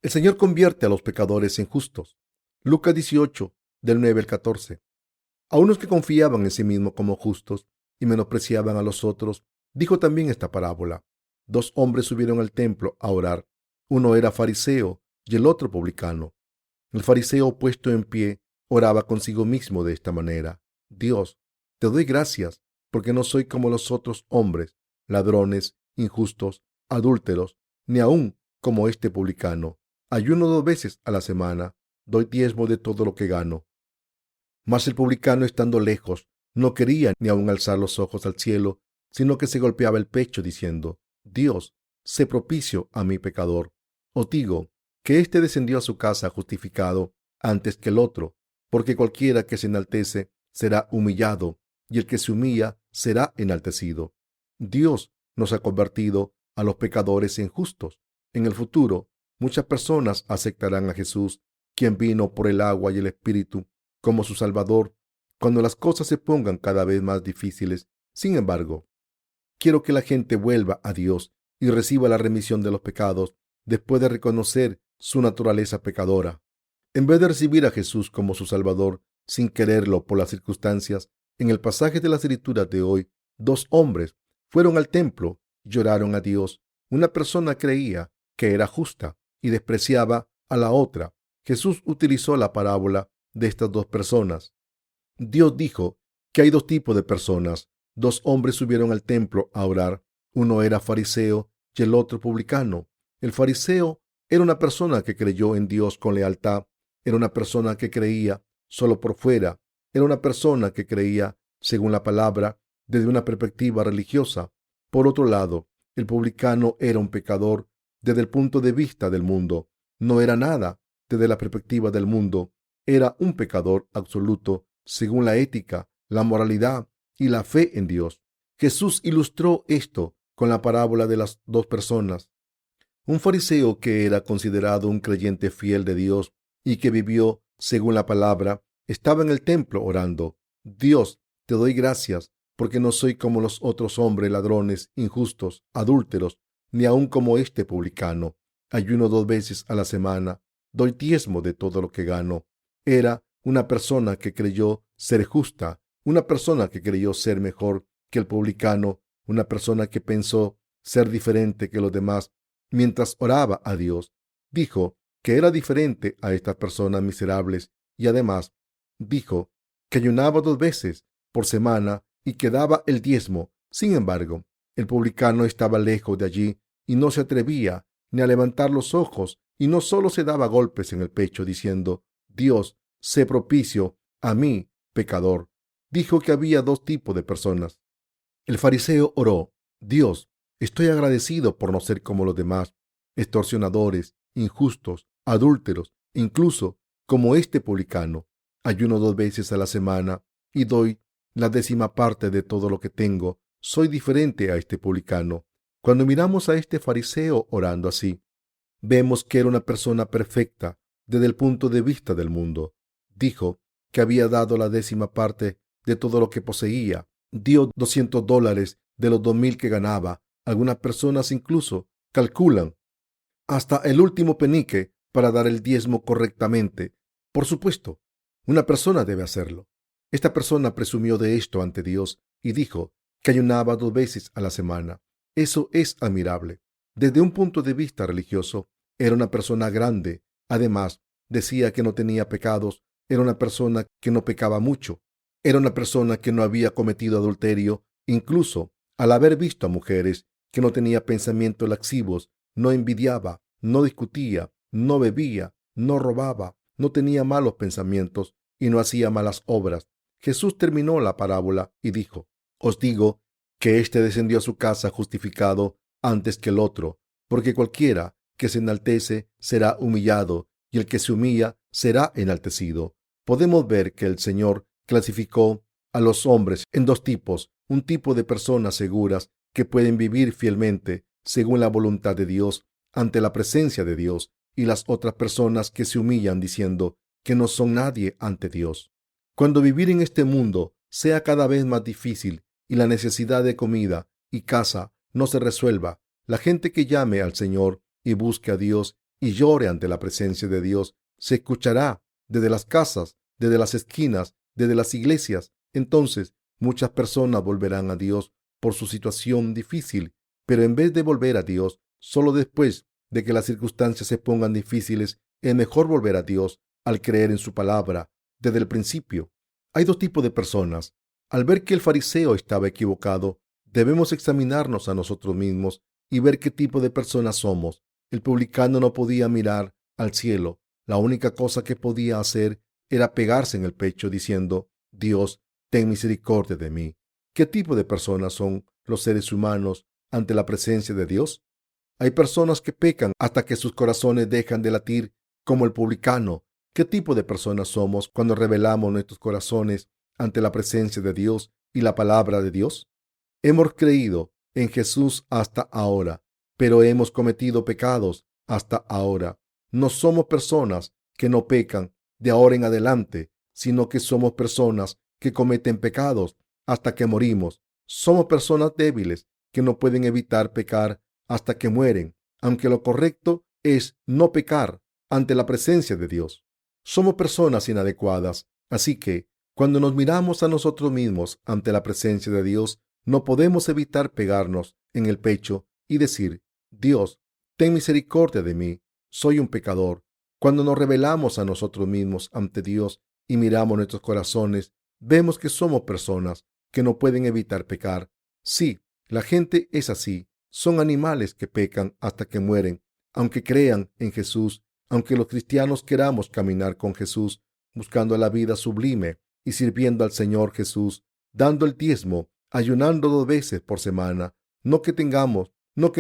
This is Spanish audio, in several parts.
El Señor convierte a los pecadores en justos. Lucas 18, del 9 al 14. A unos que confiaban en sí mismos como justos y menospreciaban a los otros, dijo también esta parábola. Dos hombres subieron al templo a orar. Uno era fariseo y el otro publicano. El fariseo, puesto en pie, oraba consigo mismo de esta manera: Dios, te doy gracias porque no soy como los otros hombres, ladrones, injustos, adúlteros, ni aun como este publicano. Ayuno 2 veces a la semana, doy diezmo de todo lo que gano. Mas el publicano, estando lejos, no quería ni aun alzar los ojos al cielo, sino que se golpeaba el pecho, diciendo: Dios, sé propicio a mi pecador. Os digo que éste descendió a su casa justificado antes que el otro, porque cualquiera que se enaltece será humillado, y el que se humilla será enaltecido. Dios nos ha convertido a los pecadores en justos. En el futuro, muchas personas aceptarán a Jesús, quien vino por el agua y el Espíritu, como su Salvador, cuando las cosas se pongan cada vez más difíciles. Sin embargo, quiero que la gente vuelva a Dios y reciba la remisión de los pecados después de reconocer su naturaleza pecadora. En vez de recibir a Jesús como su Salvador sin quererlo por las circunstancias, en el pasaje de las Escrituras de hoy, dos hombres fueron al templo y lloraron a Dios. Una persona creía que era justa y despreciaba a la otra. Jesús utilizó la parábola de estas dos personas. Dios dijo que hay dos tipos de personas. Dos hombres subieron al templo a orar. Uno era fariseo y el otro publicano. El fariseo era una persona que creyó en Dios con lealtad. Era una persona que creía solo por fuera. Era una persona que creía según la palabra desde una perspectiva religiosa. Por otro lado, el publicano era un pecador desde el punto de vista del mundo. No era nada desde la perspectiva del mundo. Era un pecador absoluto según la ética, la moralidad y la fe en Dios. Jesús ilustró esto con la parábola de las dos personas. Un fariseo que era considerado un creyente fiel de Dios y que vivió según la palabra, estaba en el templo orando: Dios, te doy gracias porque no soy como los otros hombres, ladrones, injustos, adúlteros, ni aun como este publicano. Ayuno 2 veces a la semana, doy diezmo de todo lo que gano. Era una persona que creyó ser justa, una persona que creyó ser mejor que el publicano, una persona que pensó ser diferente que los demás. Mientras oraba a Dios, dijo que era diferente a estas personas miserables y además dijo que ayunaba 2 veces por semana y que daba el diezmo. Sin embargo, el publicano estaba lejos de allí y no se atrevía ni a levantar los ojos, y no solo se daba golpes en el pecho diciendo: Dios, sé propicio a mí, pecador. Dijo que había dos tipos de personas. El fariseo oró: Dios, estoy agradecido por no ser como los demás, extorsionadores, injustos, adúlteros, incluso como este publicano. Ayuno 2 veces a la semana y doy la 10ª parte de todo lo que tengo. Soy diferente a este publicano. Cuando miramos a este fariseo orando así, vemos que era una persona perfecta desde el punto de vista del mundo. Dijo que había dado la 10ª parte de todo lo que poseía. Dio $200 de los 2,000 que ganaba. Algunas personas incluso calculan hasta el último penique para dar el diezmo correctamente. Por supuesto, una persona debe hacerlo. Esta persona presumió de esto ante Dios y dijo que ayunaba 2 veces a la semana. Eso es admirable. Desde un punto de vista religioso, era una persona grande. Además, decía que no tenía pecados. Era una persona que no pecaba mucho. Era una persona que no había cometido adulterio, incluso al haber visto a mujeres, que no tenía pensamientos lascivos, no envidiaba, no discutía, no bebía, no robaba, no tenía malos pensamientos y no hacía malas obras. Jesús terminó la parábola y dijo: Os digo que éste descendió a su casa justificado antes que el otro, porque cualquiera que se enaltece será humillado, y el que se humilla será enaltecido. Podemos ver que el Señor clasificó a los hombres en dos tipos: un tipo de personas seguras que pueden vivir fielmente según la voluntad de Dios ante la presencia de Dios, y las otras personas que se humillan diciendo que no son nadie ante Dios. Cuando vivir en este mundo sea cada vez más difícil y la necesidad de comida y casa no se resuelva, la gente que llame al Señor y busque a Dios y llore ante la presencia de Dios se escuchará desde las casas, desde las esquinas, desde las iglesias. Entonces muchas personas volverán a Dios por su situación difícil, pero en vez de volver a Dios solo después de que las circunstancias se pongan difíciles, es mejor volver a Dios al creer en su palabra desde el principio. Hay dos tipos de personas. Al ver que el fariseo estaba equivocado, debemos examinarnos a nosotros mismos y ver qué tipo de personas somos. El publicano no podía mirar al cielo. La única cosa que podía hacer era pegarse en el pecho diciendo: Dios, ten misericordia de mí. ¿Qué tipo de personas son los seres humanos ante la presencia de Dios? Hay personas que pecan hasta que sus corazones dejan de latir, como el publicano. ¿Qué tipo de personas somos cuando revelamos nuestros corazones ante la presencia de Dios y la palabra de Dios? Hemos creído en Jesús hasta ahora, pero hemos cometido pecados hasta ahora. No somos personas que no pecan de ahora en adelante, sino que somos personas que cometen pecados hasta que morimos. Somos personas débiles que no pueden evitar pecar hasta que mueren, aunque lo correcto es no pecar ante la presencia de Dios. Somos personas inadecuadas, así que cuando nos miramos a nosotros mismos ante la presencia de Dios, no podemos evitar pegarnos en el pecho y decir: Dios, ten misericordia de mí, soy un pecador. Cuando nos revelamos a nosotros mismos ante Dios y miramos nuestros corazones, vemos que somos personas que no pueden evitar pecar. Sí, la gente es así. Son animales que pecan hasta que mueren, aunque crean en Jesús, aunque los cristianos queramos caminar con Jesús, buscando la vida sublime y sirviendo al Señor Jesús, dando el diezmo, ayunando 2 veces por semana. No que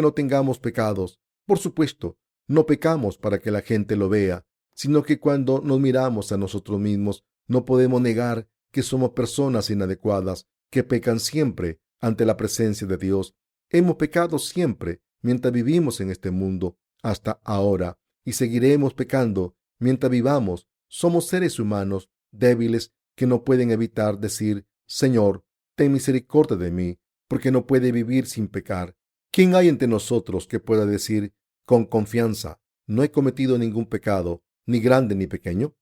no tengamos pecados. Por supuesto, no pecamos para que la gente lo vea, sino que cuando nos miramos a nosotros mismos, no podemos negar que somos personas inadecuadas, que pecan siempre ante la presencia de Dios. Hemos pecado siempre mientras vivimos en este mundo, hasta ahora, y seguiremos pecando mientras vivamos. Somos seres humanos débiles que no pueden evitar decir: Señor, ten misericordia de mí, porque no puede vivir sin pecar. ¿Quién hay entre nosotros que pueda decir con confianza: no he cometido ningún pecado, ni grande ni pequeño?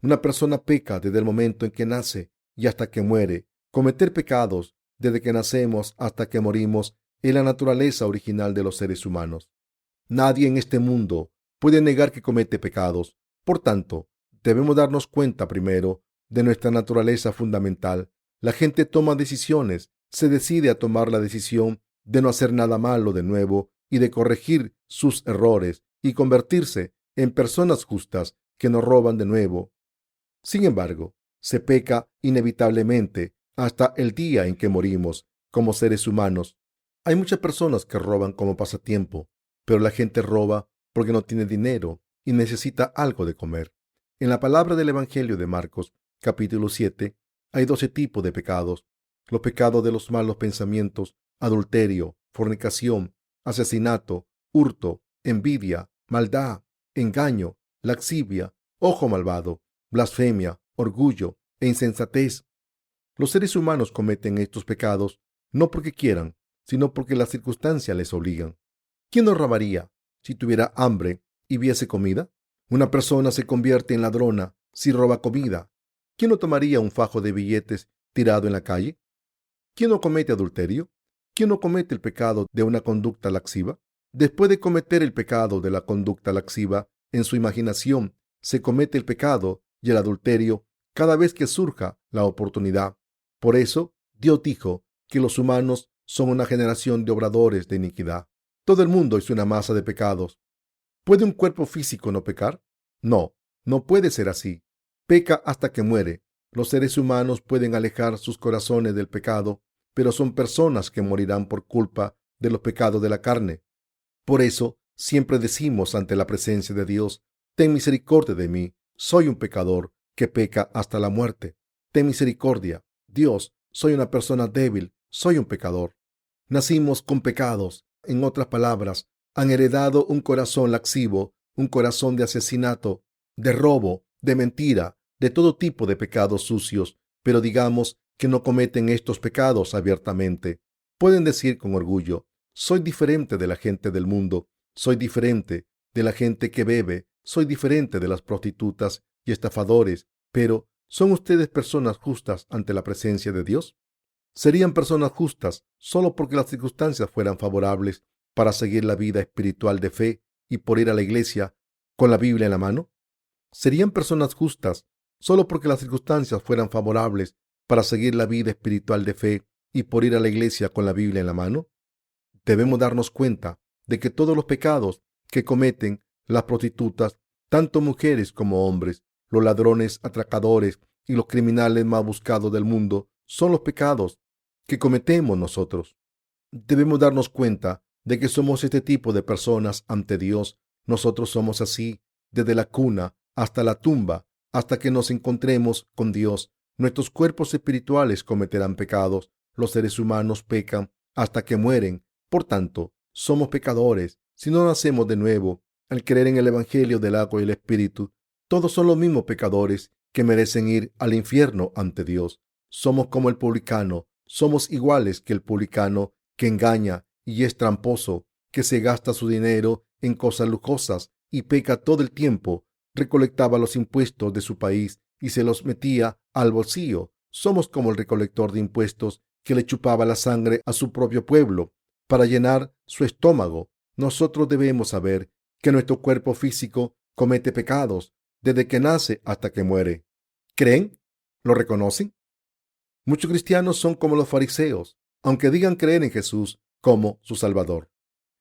Una persona peca desde el momento en que nace y hasta que muere. Cometer pecados desde que nacemos hasta que morimos es la naturaleza original de los seres humanos. Nadie en este mundo puede negar que comete pecados. Por tanto, debemos darnos cuenta primero de nuestra naturaleza fundamental. La gente toma decisiones, se decide a tomar la decisión de no hacer nada malo de nuevo y de corregir sus errores y convertirse en personas justas que no roban de nuevo. Sin embargo, se peca inevitablemente hasta el día en que morimos como seres humanos. Hay muchas personas que roban como pasatiempo, pero la gente roba porque no tiene dinero y necesita algo de comer. En la palabra del Evangelio de Marcos, capítulo 7, hay 12 tipos de pecados. Los pecados de los malos pensamientos: adulterio, fornicación, asesinato, hurto, envidia, maldad, engaño, lascivia, ojo malvado, blasfemia, orgullo e insensatez. Los seres humanos cometen estos pecados no porque quieran, sino porque las circunstancias les obligan. ¿Quién no robaría si tuviera hambre y viese comida? Una persona se convierte en ladrona si roba comida. ¿Quién no tomaría un fajo de billetes tirado en la calle? ¿Quién no comete adulterio? ¿Quién no comete el pecado de una conducta lasciva? Después de cometer el pecado de la conducta lasciva, en su imaginación se comete el pecado y el adulterio cada vez que surja la oportunidad. Por eso, Dios dijo que los humanos son una generación de obradores de iniquidad. Todo el mundo es una masa de pecados. ¿Puede un cuerpo físico no pecar? No, no puede ser así. Peca hasta que muere. Los seres humanos pueden alejar sus corazones del pecado, pero son personas que morirán por culpa de los pecados de la carne. Por eso, siempre decimos ante la presencia de Dios: ten misericordia de mí, soy un pecador que peca hasta la muerte. Ten misericordia. Dios, soy una persona débil, soy un pecador. Nacimos con pecados. En otras palabras, han heredado un corazón lascivo, un corazón de asesinato, de robo, de mentira, de todo tipo de pecados sucios, pero digamos que no cometen estos pecados abiertamente. Pueden decir con orgullo: soy diferente de la gente del mundo, soy diferente, de la gente que bebe. Soy diferente de las prostitutas y estafadores, pero ¿son ustedes personas justas ante la presencia de Dios? ¿Serían personas justas solo porque las circunstancias fueran favorables para seguir la vida espiritual de fe y por ir a la iglesia con la Biblia en la mano? ¿Serían personas justas solo porque las circunstancias fueran favorables para seguir la vida espiritual de fe y por ir a la iglesia con la Biblia en la mano? Debemos darnos cuenta de que todos los pecados que cometen las prostitutas, tanto mujeres como hombres, los ladrones, atracadores y los criminales más buscados del mundo, son los pecados que cometemos nosotros. Debemos darnos cuenta de que somos este tipo de personas ante Dios. Nosotros somos así desde la cuna hasta la tumba, hasta que nos encontremos con Dios. Nuestros cuerpos espirituales cometerán pecados. Los seres humanos pecan hasta que mueren. Por tanto, somos pecadores. Si no nacemos de nuevo, al creer en el Evangelio del agua y el Espíritu, todos son los mismos pecadores que merecen ir al infierno ante Dios. Somos como el publicano. Somos iguales que el publicano que engaña y es tramposo, que se gasta su dinero en cosas lujosas y peca todo el tiempo. Recolectaba los impuestos de su país y se los metía al bolsillo. Somos como el recolector de impuestos que le chupaba la sangre a su propio pueblo para llenar su estómago. Nosotros debemos saber que nuestro cuerpo físico comete pecados desde que nace hasta que muere. ¿Creen? ¿Lo reconocen? Muchos cristianos son como los fariseos, aunque digan creer en Jesús como su Salvador.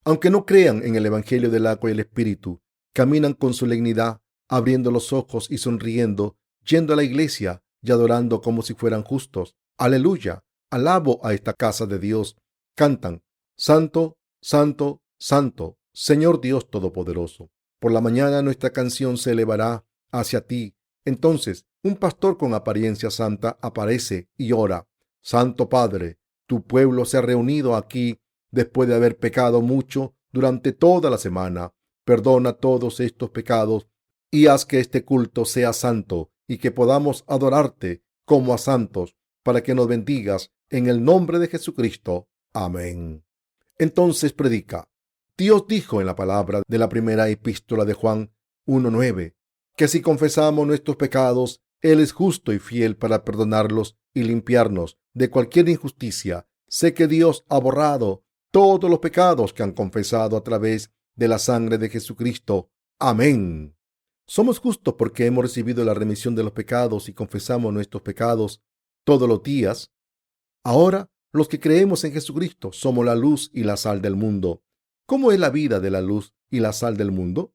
Aunque no crean en el Evangelio del agua y el Espíritu, caminan con solemnidad, abriendo los ojos y sonriendo, yendo a la iglesia y adorando como si fueran justos. Aleluya, alabo a esta casa de Dios. Cantan, Santo, Santo, Santo, Señor Dios Todopoderoso. Por la mañana nuestra canción se elevará hacia ti. Entonces, un pastor con apariencia santa aparece y ora. Santo Padre, tu pueblo se ha reunido aquí después de haber pecado mucho durante toda la semana. Perdona todos estos pecados y haz que este culto sea santo y que podamos adorarte como a santos, para que nos bendigas en el nombre de Jesucristo. Amén. Entonces predica. Dios dijo en la palabra de la primera epístola de Juan 1:9, que si confesamos nuestros pecados, Él es justo y fiel para perdonarlos y limpiarnos de cualquier injusticia. Sé que Dios ha borrado todos los pecados que han confesado a través de la sangre de Jesucristo. Amén. Somos justos porque hemos recibido la remisión de los pecados y confesamos nuestros pecados todos los días. Ahora, los que creemos en Jesucristo somos la luz y la sal del mundo. ¿Cómo es la vida de la luz y la sal del mundo?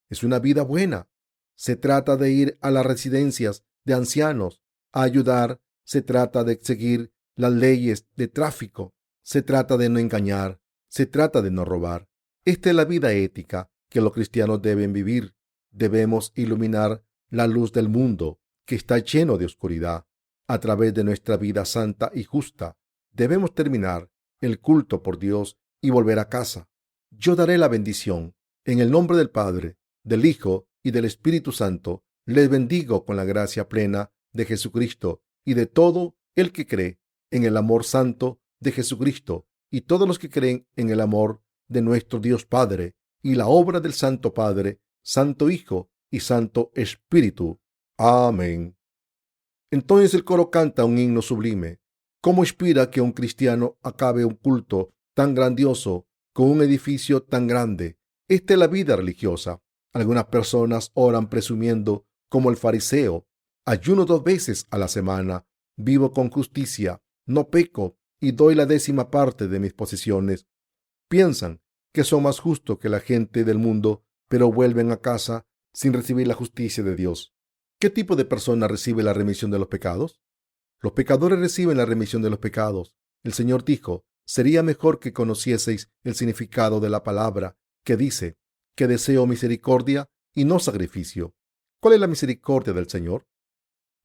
Es una vida buena. Se trata de ir a las residencias de ancianos a ayudar. Se trata de seguir las leyes de tráfico. Se trata de no engañar. Se trata de no robar. Esta es la vida ética que los cristianos deben vivir. Debemos iluminar la luz del mundo que está lleno de oscuridad a través de nuestra vida santa y justa. Debemos terminar el culto por Dios y volver a casa. Yo daré la bendición en el nombre del Padre, del Hijo y del Espíritu Santo. Les bendigo con la gracia plena de Jesucristo y de todo el que cree en el amor santo de Jesucristo y todos los que creen en el amor de nuestro Dios Padre y la obra del Santo Padre, Santo Hijo y Santo Espíritu. Amén. Entonces el coro canta un himno sublime. ¿Cómo inspira que un cristiano acabe un culto tan grandioso con un edificio tan grande? Esta es la vida religiosa. Algunas personas oran presumiendo como el fariseo. Ayuno 2 veces a la semana. Vivo con justicia. No peco y doy la 10ª parte de mis posesiones. Piensan que son más justos que la gente del mundo, pero vuelven a casa sin recibir la justicia de Dios. ¿Qué tipo de persona recibe la remisión de los pecados? Los pecadores reciben la remisión de los pecados. El Señor dijo, sería mejor que conocieseis el significado de la palabra que dice, que deseo misericordia y no sacrificio. ¿Cuál es la misericordia del Señor?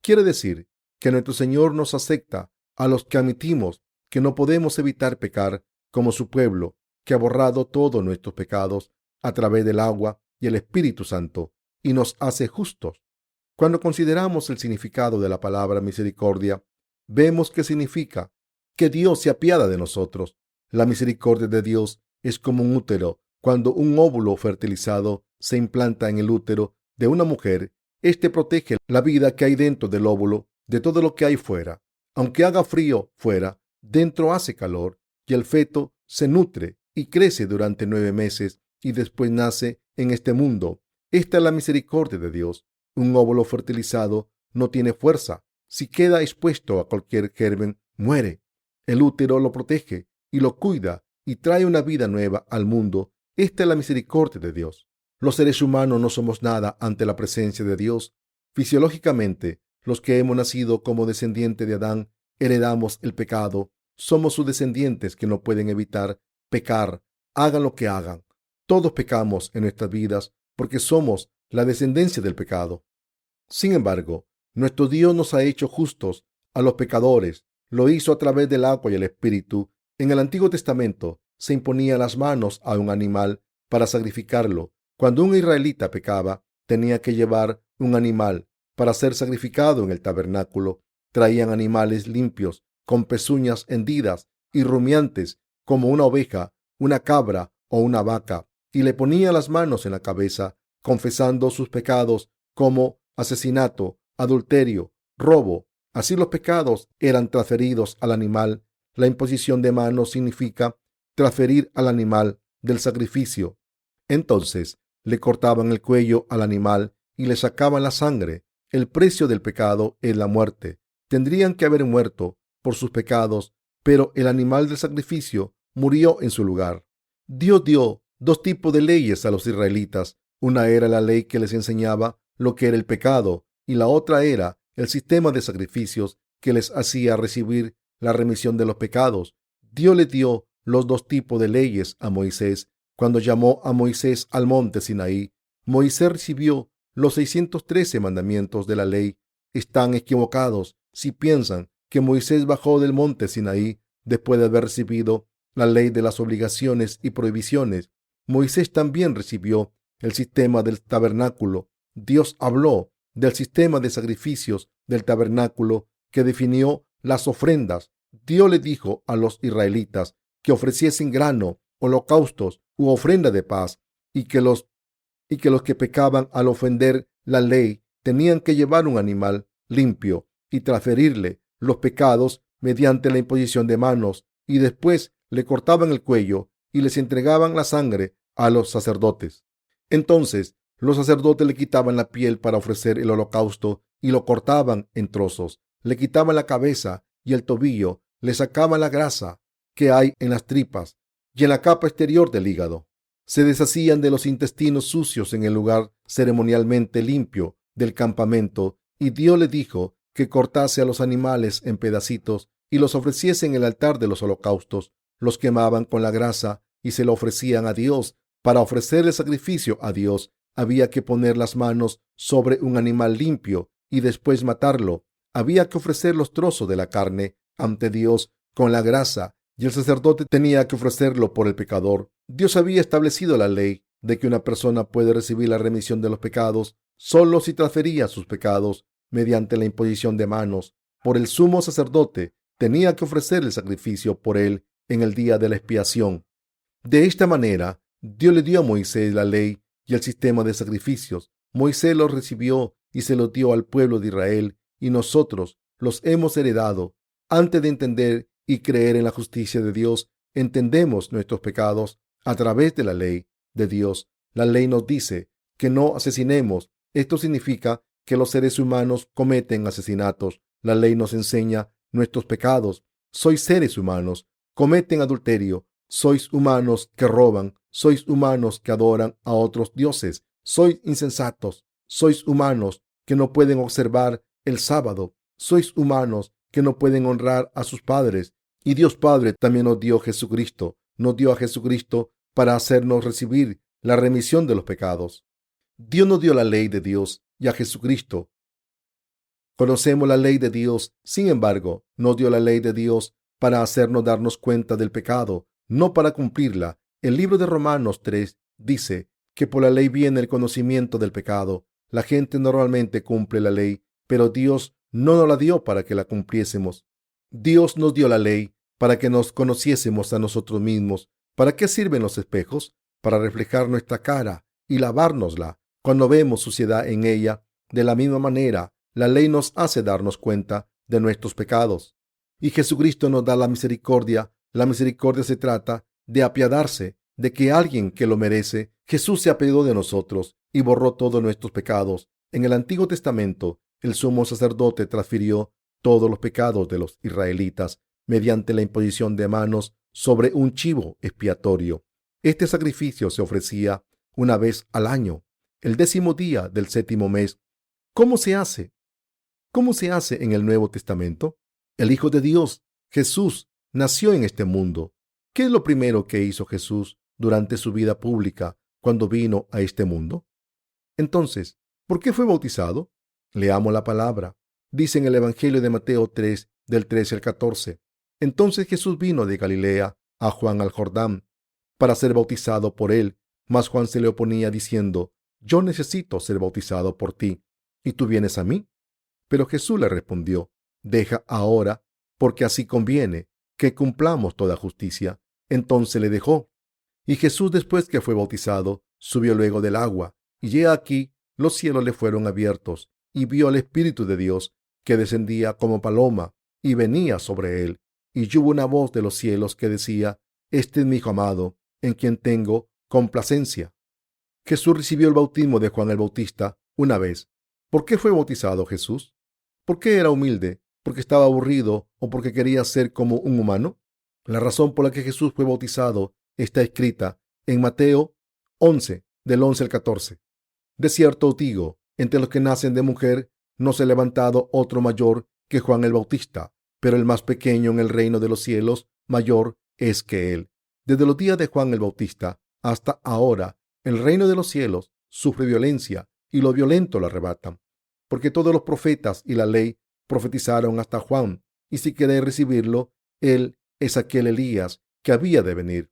Quiere decir que nuestro Señor nos acepta a los que admitimos que no podemos evitar pecar, como su pueblo, que ha borrado todos nuestros pecados a través del agua y el Espíritu Santo, y nos hace justos. Cuando consideramos el significado de la palabra misericordia, vemos que significa que Dios se apiada de nosotros. La misericordia de Dios es como un útero Cuando un óvulo fertilizado se implanta en el útero de una mujer, este protege la vida que hay dentro del óvulo de todo lo que hay fuera. Aunque haga frío fuera, dentro hace calor y el feto se nutre y crece durante 9 meses y después nace en este mundo. Esta es la misericordia de Dios. Un óvulo fertilizado no tiene fuerza. Si queda expuesto a cualquier germen, muere. El útero lo protege y lo cuida y trae una vida nueva al mundo. Esta es la misericordia de Dios. Los seres humanos no somos nada ante la presencia de Dios. Fisiológicamente, los que hemos nacido como descendiente de Adán, heredamos el pecado. Somos sus descendientes que no pueden evitar pecar, hagan lo que hagan. Todos pecamos en nuestras vidas porque somos la descendencia del pecado. Sin embargo, nuestro Dios nos ha hecho justos a los pecadores. Lo hizo a través del agua y el Espíritu. En el Antiguo Testamento se imponía las manos a un animal para sacrificarlo. Cuando un israelita pecaba, tenía que llevar un animal para ser sacrificado en el tabernáculo. Traían animales limpios, con pezuñas hendidas y rumiantes, como una oveja, una cabra o una vaca, y le ponían las manos en la cabeza, confesando sus pecados como asesinato, adulterio, robo. Así los pecados eran transferidos al animal. La imposición de manos significa transferir al animal del sacrificio. Entonces le cortaban el cuello al animal y le sacaban la sangre. El precio del pecado es la muerte. Tendrían que haber muerto por sus pecados, pero el animal del sacrificio murió en su lugar. Dios dio dos tipos de leyes a los israelitas. Una era la ley que les enseñaba lo que era el pecado, y la otra era el sistema de sacrificios que les hacía recibir la remisión de los pecados. Dios le dio los dos tipos de leyes a Moisés. Cuando llamó a Moisés al monte Sinaí, Moisés recibió los 613 mandamientos de la ley. Están equivocados si piensan que Moisés bajó del monte Sinaí después de haber recibido la ley de las obligaciones y prohibiciones. Moisés también recibió el sistema del tabernáculo. Dios habló del sistema de sacrificios del tabernáculo que definió las ofrendas. Dios le dijo a los israelitas que ofreciesen grano, holocaustos u ofrenda de paz, y que los que pecaban al ofender la ley tenían que llevar un animal limpio y transferirle los pecados mediante la imposición de manos, y después le cortaban el cuello y les entregaban la sangre a los sacerdotes. Entonces los sacerdotes le quitaban la piel para ofrecer el holocausto y lo cortaban en trozos. Le quitaban la cabeza y el tobillo, le sacaban la grasa que hay en las tripas y en la capa exterior del hígado. Se deshacían de los intestinos sucios en el lugar ceremonialmente limpio del campamento, y Dios le dijo que cortase a los animales en pedacitos y los ofreciese en el altar de los holocaustos. Los quemaban con la grasa y se lo ofrecían a Dios. Para ofrecer el sacrificio a Dios había que poner las manos sobre un animal limpio y después matarlo. Había que ofrecer los trozos de la carne ante Dios con la grasa, y el sacerdote tenía que ofrecerlo por el pecador. Dios había establecido la ley de que una persona puede recibir la remisión de los pecados solo si transfería sus pecados mediante la imposición de manos. Por el sumo sacerdote tenía que ofrecer el sacrificio por él en el día de la expiación. De esta manera, Dios le dio a Moisés la ley y el sistema de sacrificios. Moisés los recibió y se los dio al pueblo de Israel, y nosotros los hemos heredado. Antes de entender y creer en la justicia de Dios, entendemos nuestros pecados a través de la ley de Dios. La ley nos dice que no asesinemos. Esto significa que los seres humanos cometen asesinatos. La ley nos enseña nuestros pecados. Sois seres humanos, cometen adulterio. Sois humanos que roban. Sois humanos que adoran a otros dioses. Sois insensatos. Sois humanos que no pueden observar el sábado. Sois humanos que no pueden honrar a sus padres. Y Dios Padre también nos dio Jesucristo. Nos dio a Jesucristo para hacernos recibir la remisión de los pecados. Dios nos dio la ley de Dios y a Jesucristo. Conocemos la ley de Dios, sin embargo, nos dio la ley de Dios para hacernos darnos cuenta del pecado, no para cumplirla. El libro de Romanos 3 dice que por la ley viene el conocimiento del pecado. La gente normalmente cumple la ley, pero Dios no nos la dio para que la cumpliésemos. Dios nos dio la ley para que nos conociésemos a nosotros mismos. ¿Para qué sirven los espejos? para reflejar nuestra cara y lavárnosla cuando vemos suciedad en ella. De la misma manera, la ley nos hace darnos cuenta de nuestros pecados. Y Jesucristo nos da la misericordia. La misericordia se trata de apiadarse de que alguien que lo merece. Jesús se apiadó de nosotros y borró todos nuestros pecados. En el Antiguo Testamento, el sumo sacerdote transfirió todos los pecados de los israelitas mediante la imposición de manos sobre un chivo expiatorio. Este sacrificio se ofrecía una vez al año, el 10º día del 7º mes. ¿Cómo se hace? ¿Cómo se hace en el Nuevo Testamento? El Hijo de Dios, Jesús, nació en este mundo. ¿Qué es lo primero que hizo Jesús durante su vida pública cuando vino a este mundo? Entonces, ¿por qué fue bautizado? Leamos la palabra. Dice en el Evangelio de Mateo 3, del 13 al 14. Entonces Jesús vino de Galilea a Juan al Jordán para ser bautizado por él, mas Juan se le oponía diciendo: Yo necesito ser bautizado por ti, ¿y tú vienes a mí? Pero Jesús le respondió: Deja ahora, porque así conviene que cumplamos toda justicia. Entonces le dejó. Y Jesús, después que fue bautizado, subió luego del agua, y he aquí los cielos le fueron abiertos, y vio al Espíritu de Dios que descendía como paloma y venía sobre él. Y hubo una voz de los cielos que decía: Este es mi Hijo amado, en quien tengo complacencia. Jesús recibió el bautismo de Juan el Bautista una vez. ¿Por qué fue bautizado Jesús? ¿Por qué era humilde? ¿Porque estaba aburrido o porque quería ser como un humano? La razón por la que Jesús fue bautizado está escrita en Mateo 11, del 11 al 14. De cierto os digo, entre los que nacen de mujer no se ha levantado otro mayor que Juan el Bautista, pero el más pequeño en el reino de los cielos mayor es que él. Desde los días de Juan el Bautista hasta ahora, el reino de los cielos sufre violencia y los violentos lo arrebatan. Porque todos los profetas y la ley profetizaron hasta Juan, y si queréis recibirlo, él es aquel Elías que había de venir.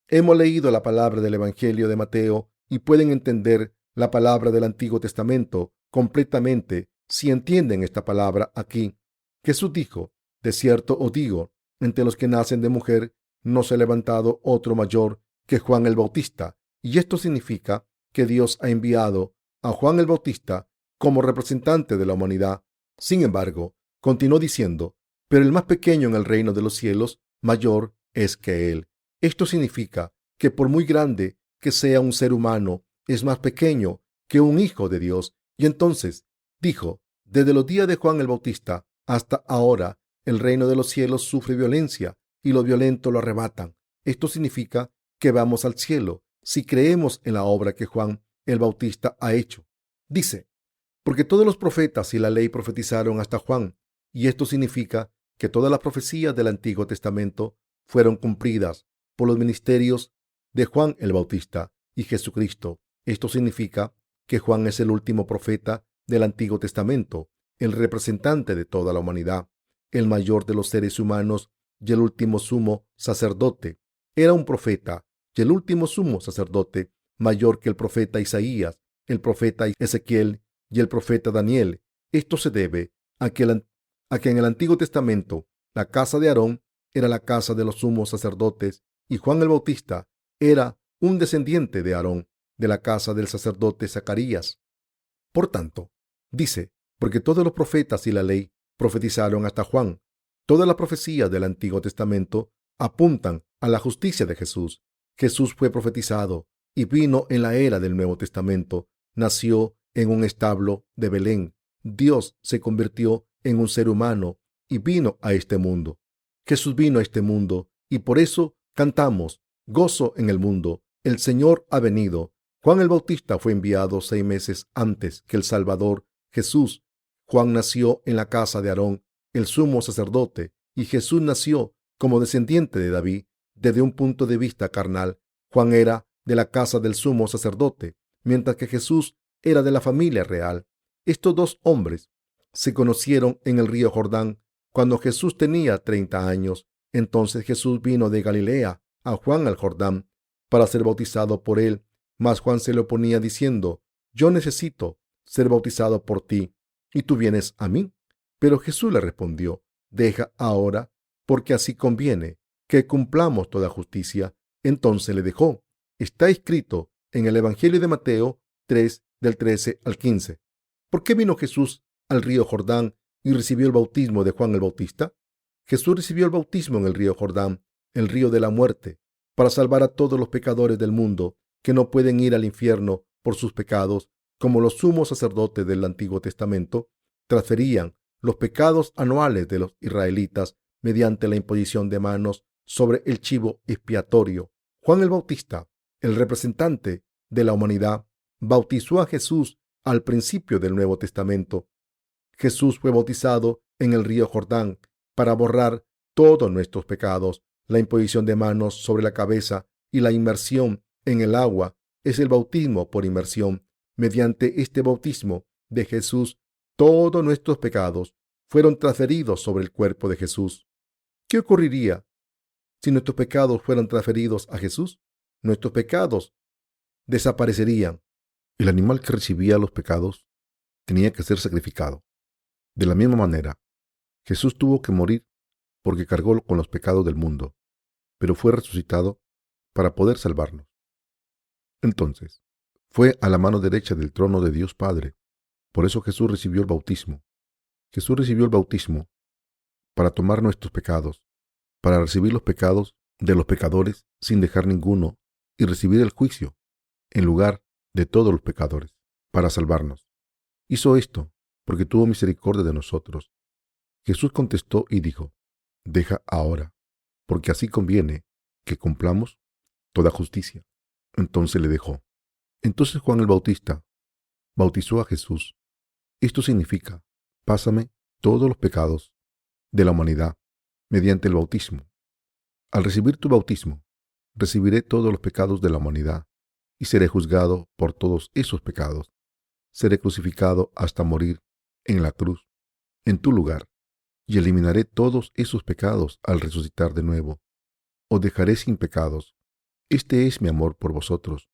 Hemos leído la palabra del Evangelio de Mateo y pueden entender la palabra del Antiguo Testamento completamente si entienden esta palabra aquí. Jesús dijo: De cierto os digo, entre los que nacen de mujer no se ha levantado otro mayor que Juan el Bautista. Y esto significa que Dios ha enviado a Juan el Bautista como representante de la humanidad. Sin embargo, continuó diciendo: Pero el más pequeño en el reino de los cielos mayor es que él. Esto significa que por muy grande que sea un ser humano, es más pequeño que un hijo de Dios. Y entonces dijo: Desde los días de Juan el Bautista hasta ahora, el reino de los cielos sufre violencia y los violentos lo arrebatan. Esto significa que vamos al cielo si creemos en la obra que Juan el Bautista ha hecho. Dice: Porque todos los profetas y la ley profetizaron hasta Juan, y esto significa que todas las profecías del Antiguo Testamento fueron cumplidas por los ministerios de Juan el Bautista y Jesucristo. Esto significa que Juan es el último profeta del Antiguo Testamento, el representante de toda la humanidad, el mayor de los seres humanos y el último sumo sacerdote. Era un profeta y el último sumo sacerdote, mayor que el profeta Isaías, el profeta Ezequiel y el profeta Daniel. Esto se debe a que en el Antiguo Testamento la casa de Aarón era la casa de los sumos sacerdotes y Juan el Bautista era un descendiente de Aarón, de la casa del sacerdote Zacarías. Por tanto, dice: Porque todos los profetas y la ley profetizaron hasta Juan. Todas las profecías del Antiguo Testamento apuntan a la justicia de Jesús. Jesús fue profetizado y vino en la era del Nuevo Testamento. Nació en un establo de Belén. Dios se convirtió en un ser humano y vino a este mundo. Jesús vino a este mundo y por eso cantamos: Gozo en el mundo, el Señor ha venido. Juan el Bautista fue enviado 6 meses antes que el Salvador Jesús. Juan nació en la casa de Aarón, el sumo sacerdote, y Jesús nació como descendiente de David. Desde un punto de vista carnal, Juan era de la casa del sumo sacerdote, mientras que Jesús era de la familia real. Estos dos hombres se conocieron en el río Jordán cuando Jesús tenía 30 años. Entonces Jesús vino de Galilea a Juan al Jordán para ser bautizado por él. Mas Juan se le oponía diciendo: Yo necesito ser bautizado por ti, ¿y tú vienes a mí? Pero Jesús le respondió: Deja ahora, porque así conviene que cumplamos toda justicia. Entonces le dejó. está escrito en el Evangelio de Mateo 3, del 13 al 15. ¿Por qué vino Jesús al río Jordán y recibió el bautismo de Juan el Bautista? Jesús recibió el bautismo en el río Jordán, el río de la muerte, para salvar a todos los pecadores del mundo que no pueden ir al infierno por sus pecados, como los sumos sacerdotes del Antiguo Testamento transferían los pecados anuales de los israelitas mediante la imposición de manos sobre el chivo expiatorio. Juan el Bautista, el representante de la humanidad, bautizó a Jesús al principio del Nuevo Testamento. Jesús fue bautizado en el río Jordán para borrar todos nuestros pecados. La imposición de manos sobre la cabeza y la inmersión en el agua es el bautismo por inmersión. Mediante este bautismo de Jesús, todos nuestros pecados fueron transferidos sobre el cuerpo de Jesús. ¿Qué ocurriría si nuestros pecados fueran transferidos a Jesús? Nuestros pecados desaparecerían. El animal que recibía los pecados tenía que ser sacrificado. De la misma manera, Jesús tuvo que morir porque cargó con los pecados del mundo, pero fue resucitado para poder salvarnos. Entonces, fue a la mano derecha del trono de Dios Padre. Por eso Jesús recibió el bautismo. Jesús recibió el bautismo para tomar nuestros pecados, para recibir los pecados de los pecadores sin dejar ninguno y recibir el juicio en lugar de todos los pecadores, para salvarnos. Hizo esto porque tuvo misericordia de nosotros. Jesús contestó y dijo: deja ahora, porque así conviene que cumplamos toda justicia. Entonces le dejó. Entonces Juan el Bautista bautizó a Jesús. Esto significa: pásame todos los pecados de la humanidad mediante el bautismo. Al recibir tu bautismo, recibiré todos los pecados de la humanidad y seré juzgado por todos esos pecados. Seré crucificado hasta morir en la cruz, en tu lugar, y eliminaré todos esos pecados al resucitar de nuevo. Os dejaré sin pecados. Este es mi amor por vosotros.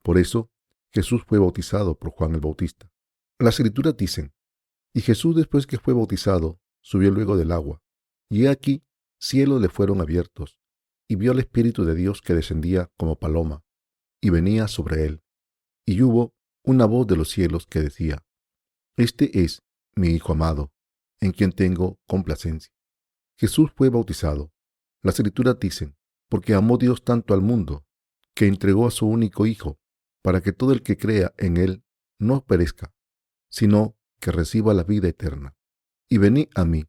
Por eso, Jesús fue bautizado por Juan el Bautista. Las Escrituras dicen: y Jesús, después que fue bautizado, subió luego del agua. Y he aquí, cielos le fueron abiertos, y vio al Espíritu de Dios que descendía como paloma, y venía sobre él. Y hubo una voz de los cielos que decía: este es mi Hijo amado, en quien tengo complacencia. Jesús fue bautizado. Las Escrituras dicen: porque amó Dios tanto al mundo, que entregó a su único Hijo, para que todo el que crea en él no perezca, sino que reciba la vida eterna. Y venid a mí,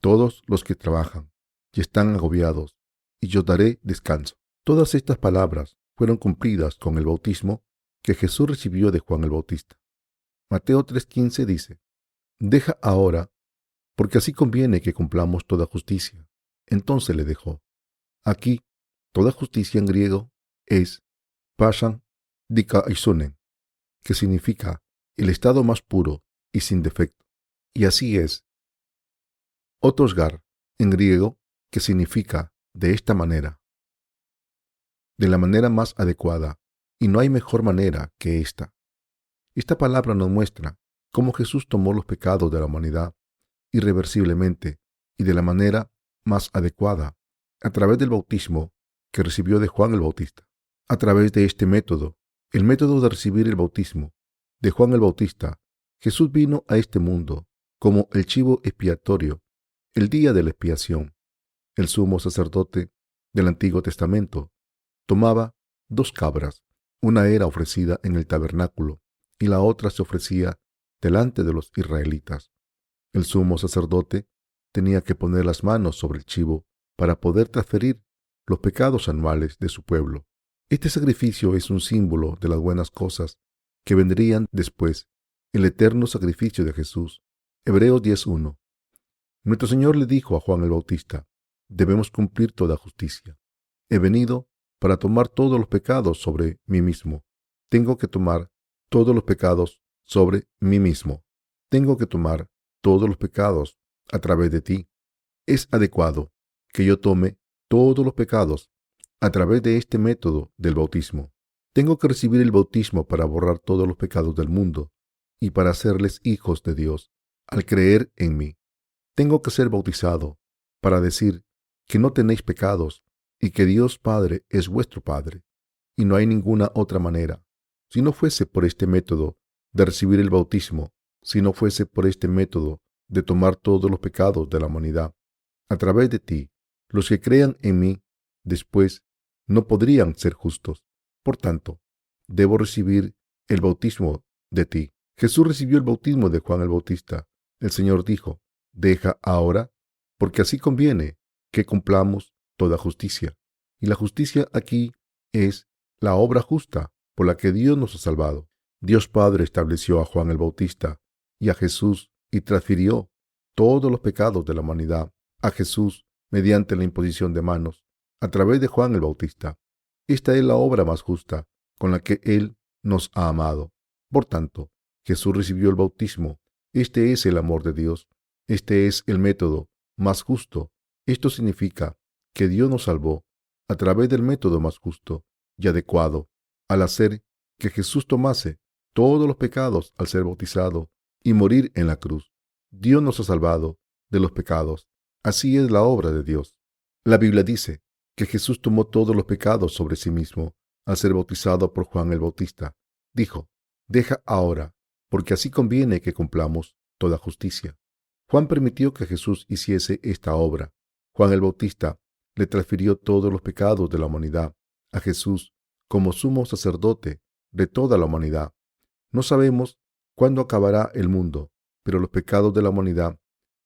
todos los que trabajan y están agobiados, y yo daré descanso. Todas estas palabras fueron cumplidas con el bautismo que Jesús recibió de Juan el Bautista. Mateo 3:15 dice: deja ahora, porque así conviene que cumplamos toda justicia. Entonces le dejó. Aquí, toda justicia en griego es pasan dikaisonen, que significa el estado más puro y sin defecto. Y así es otosgar en griego, que significa de esta manera, de la manera más adecuada, y no hay mejor manera que esta. Esta palabra nos muestra cómo Jesús tomó los pecados de la humanidad irreversiblemente y de la manera más adecuada, a través del bautismo que recibió de Juan el Bautista. A través de este método, el método de recibir el bautismo de Juan el Bautista, Jesús vino a este mundo como el chivo expiatorio, el día de la expiación. El sumo sacerdote del Antiguo Testamento tomaba 2 cabras. Una era ofrecida en el tabernáculo y la otra se ofrecía delante de los israelitas. El sumo sacerdote tenía que poner las manos sobre el chivo para poder transferir los pecados anuales de su pueblo. Este sacrificio es un símbolo de las buenas cosas que vendrían después, el eterno sacrificio de Jesús. Hebreos 10:1. Nuestro Señor le dijo a Juan el Bautista: debemos cumplir toda justicia. He venido para tomar todos los pecados sobre mí mismo. Tengo que tomar todos los pecados sobre mí mismo. Tengo que tomar todos los pecados a través de ti. Es adecuado que yo tome todos los pecados a través de este método del bautismo. Tengo que recibir el bautismo para borrar todos los pecados del mundo y para hacerles hijos de Dios al creer en mí. Tengo que ser bautizado para decir que no tenéis pecados y que Dios Padre es vuestro Padre. y no hay ninguna otra manera. Si no fuese por este método de recibir el bautismo, si no fuese por este método de tomar todos los pecados de la humanidad, a través de ti, los que crean en mí después no podrían ser justos. Por tanto, debo recibir el bautismo de ti. Jesús recibió el bautismo de Juan el Bautista. El Señor dijo, deja ahora, porque así conviene que cumplamos toda justicia. Y la justicia aquí es la obra justa por la que Dios nos ha salvado. Dios Padre estableció a Juan el Bautista y a Jesús y transfirió todos los pecados de la humanidad a Jesús mediante la imposición de manos a través de Juan el Bautista. Esta es la obra más justa con la que Él nos ha amado. Por tanto, Jesús recibió el bautismo. Este es el amor de Dios. Este es el método más justo. Esto significa que Dios nos salvó a través del método más justo y adecuado, al hacer que Jesús tomase todos los pecados al ser bautizado y morir en la cruz. Dios nos ha salvado de los pecados. Así es la obra de Dios. La Biblia dice que Jesús tomó todos los pecados sobre sí mismo al ser bautizado por Juan el Bautista. Dijo, deja ahora, porque así conviene que cumplamos toda justicia. Juan permitió que Jesús hiciese esta obra. Juan el Bautista le transfirió todos los pecados de la humanidad a Jesús como sumo sacerdote de toda la humanidad. No sabemos cuándo acabará el mundo, pero los pecados de la humanidad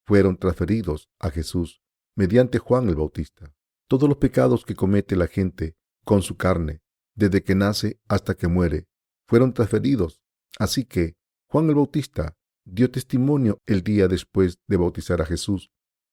fueron transferidos a Jesús mediante Juan el Bautista. Todos los pecados que comete la gente con su carne, desde que nace hasta que muere, fueron transferidos. Así que Juan el Bautista dio testimonio el día después de bautizar a Jesús.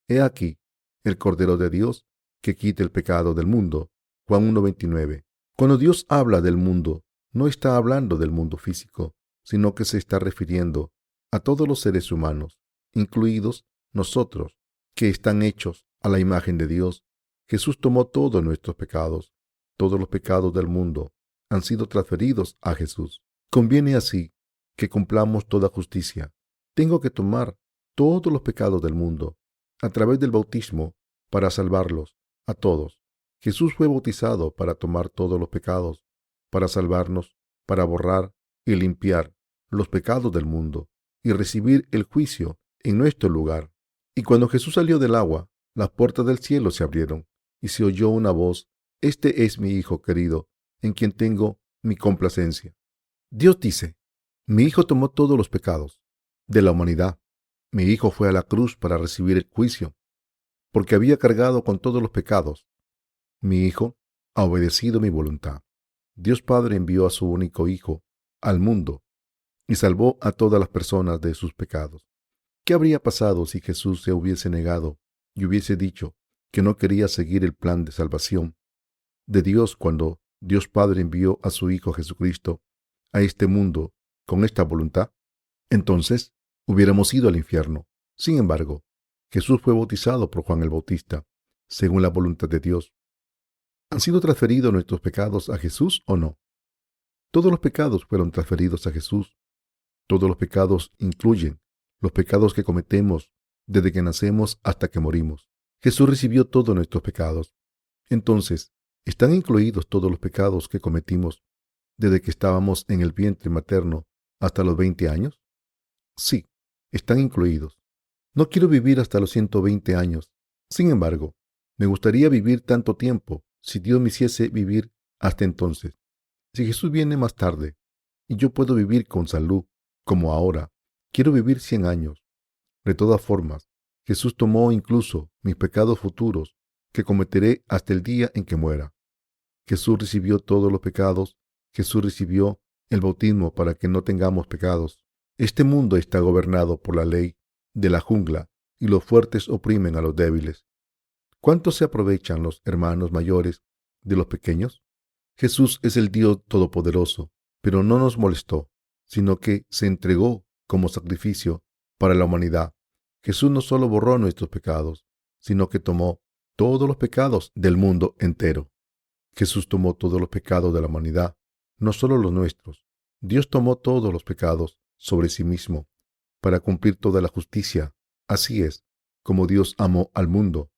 He aquí el Cordero de Dios que quita el pecado del mundo. Juan 1:29. Cuando Dios habla del mundo, no está hablando del mundo físico, sino que se está refiriendo a todos los seres humanos, incluidos nosotros, que están hechos a la imagen de Dios. Jesús tomó todos nuestros pecados. Todos los pecados del mundo han sido transferidos a Jesús. Conviene así que cumplamos toda justicia. Tengo que tomar todos los pecados del mundo a través del bautismo para salvarlos a todos. Jesús fue bautizado para tomar todos los pecados, para salvarnos, para borrar y limpiar los pecados del mundo y recibir el juicio en nuestro lugar. Y cuando Jesús salió del agua, las puertas del cielo se abrieron y se oyó una voz: Este es mi Hijo querido, en quien tengo mi complacencia. Dios dice: mi Hijo tomó todos los pecados de la humanidad. Mi Hijo fue a la cruz para recibir el juicio, porque había cargado con todos los pecados. Mi Hijo ha obedecido mi voluntad. Dios Padre envió a su único Hijo al mundo y salvó a todas las personas de sus pecados. ¿Qué habría pasado si Jesús se hubiese negado y hubiese dicho que no quería seguir el plan de salvación de Dios cuando Dios Padre envió a su Hijo Jesucristo a este mundo con esta voluntad? Entonces hubiéramos ido al infierno. Sin embargo, Jesús fue bautizado por Juan el Bautista, según la voluntad de Dios. ¿Han sido transferidos nuestros pecados a Jesús o no? Todos los pecados fueron transferidos a Jesús. Todos los pecados incluyen los pecados que cometemos desde que nacemos hasta que morimos. Jesús recibió todos nuestros pecados. Entonces, ¿están incluidos todos los pecados que cometimos desde que estábamos en el vientre materno hasta los 20 años? Sí, están incluidos. No quiero vivir hasta los 120 años. Sin embargo, me gustaría vivir tanto tiempo si Dios me hiciese vivir hasta entonces. Si Jesús viene más tarde y yo puedo vivir con salud como ahora, quiero vivir 100 años. De todas formas, Jesús tomó incluso mis pecados futuros que cometeré hasta el día en que muera. Jesús recibió todos los pecados. Jesús recibió el bautismo para que no tengamos pecados. Este mundo está gobernado por la ley de la jungla y los fuertes oprimen a los débiles. ¿Cuánto se aprovechan los hermanos mayores de los pequeños? Jesús es el Dios Todopoderoso, pero no nos molestó, sino que se entregó como sacrificio para la humanidad. Jesús no solo borró nuestros pecados, sino que tomó todos los pecados del mundo entero. Jesús tomó todos los pecados de la humanidad, no solo los nuestros. Dios tomó todos los pecados sobre sí mismo para cumplir toda la justicia. Así es como Dios amó al mundo.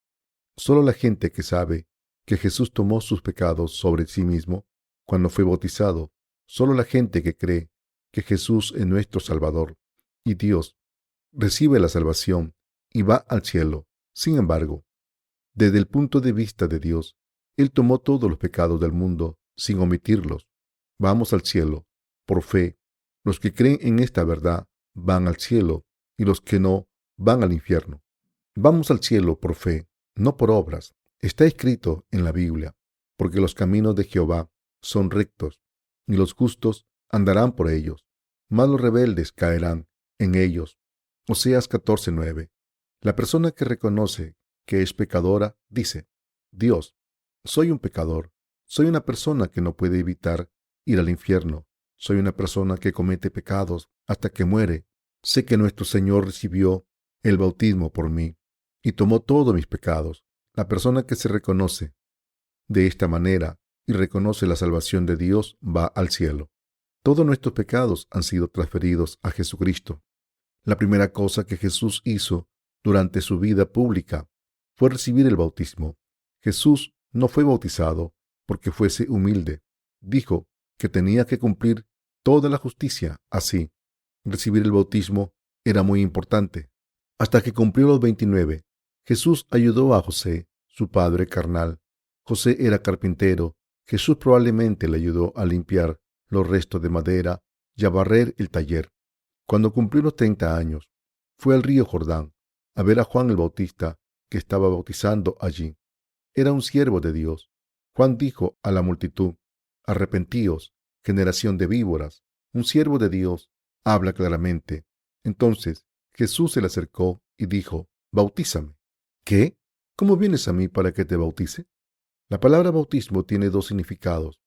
Solo la gente que sabe que Jesús tomó sus pecados sobre sí mismo cuando fue bautizado, solo la gente que cree que Jesús es nuestro Salvador y Dios recibe la salvación y va al cielo. Sin embargo, desde el punto de vista de Dios, Él tomó todos los pecados del mundo sin omitirlos. Vamos al cielo por fe. Los que creen en esta verdad van al cielo y los que no van al infierno. Vamos al cielo por fe, no por obras. Está escrito en la Biblia, porque los caminos de Jehová son rectos y los justos andarán por ellos, mas los rebeldes caerán en ellos. Oseas 14:9. La persona que reconoce que es pecadora dice: Dios, soy un pecador, soy una persona que no puede evitar ir al infierno, soy una persona que comete pecados hasta que muere. Sé que nuestro Señor recibió el bautismo por mí y tomó todos mis pecados. La persona que se reconoce de esta manera y reconoce la salvación de Dios va al cielo. Todos nuestros pecados han sido transferidos a Jesucristo. La primera cosa que Jesús hizo durante su vida pública fue recibir el bautismo. Jesús no fue bautizado porque fuese humilde. Dijo que tenía que cumplir toda la justicia. Así, recibir el bautismo era muy importante. Hasta que cumplió los 29, Jesús ayudó a José, su padre carnal. José era carpintero. Jesús probablemente le ayudó a limpiar los restos de madera y a barrer el taller. Cuando cumplió los 30 años, fue al río Jordán a ver a Juan el Bautista, que estaba bautizando allí. Era un siervo de Dios. Juan dijo a la multitud: Arrepentíos, generación de víboras. Un siervo de Dios habla claramente. Entonces Jesús se le acercó y dijo: Bautízame. ¿Qué? ¿Cómo vienes a mí para que te bautice? La palabra bautismo tiene dos significados.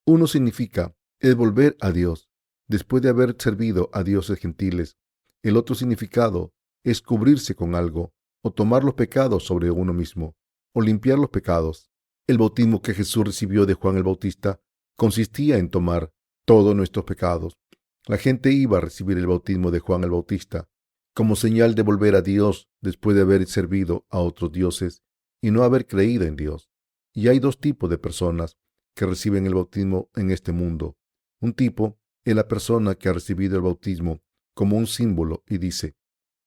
Uno significa es volver a Dios después de haber servido a dioses gentiles. El otro significado es cubrirse con algo o tomar los pecados sobre uno mismo o limpiar los pecados. El bautismo que Jesús recibió de Juan el Bautista consistía en tomar todos nuestros pecados. La gente iba a recibir el bautismo de Juan el Bautista como señal de volver a Dios después de haber servido a otros dioses y no haber creído en Dios. Y hay dos tipos de personas que reciben el bautismo en este mundo. Un tipo es la persona que ha recibido el bautismo como un símbolo y dice: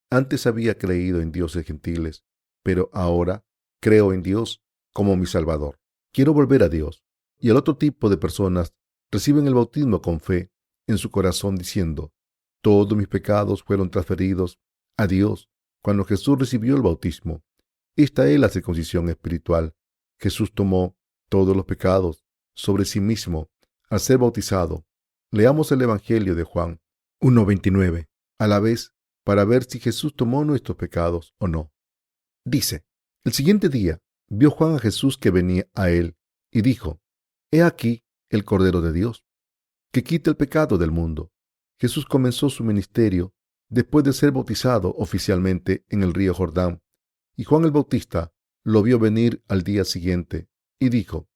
Antes había creído en dioses gentiles, pero ahora creo en Dios como mi Salvador. Quiero volver a Dios. Y el otro tipo de personas reciben el bautismo con fe en su corazón diciendo: Todos mis pecados fueron transferidos a Dios cuando Jesús recibió el bautismo. Esta es la circuncisión espiritual. Jesús tomó todos los pecados sobre sí mismo al ser bautizado. Leamos el Evangelio de Juan 1:29 a la vez para ver si Jesús tomó nuestros pecados o no. Dice: El siguiente día vio Juan a Jesús que venía a él y dijo: He aquí el Cordero de Dios, que quita el pecado del mundo. Jesús comenzó su ministerio después de ser bautizado oficialmente en el río Jordán, y Juan el Bautista lo vio venir al día siguiente y dijo: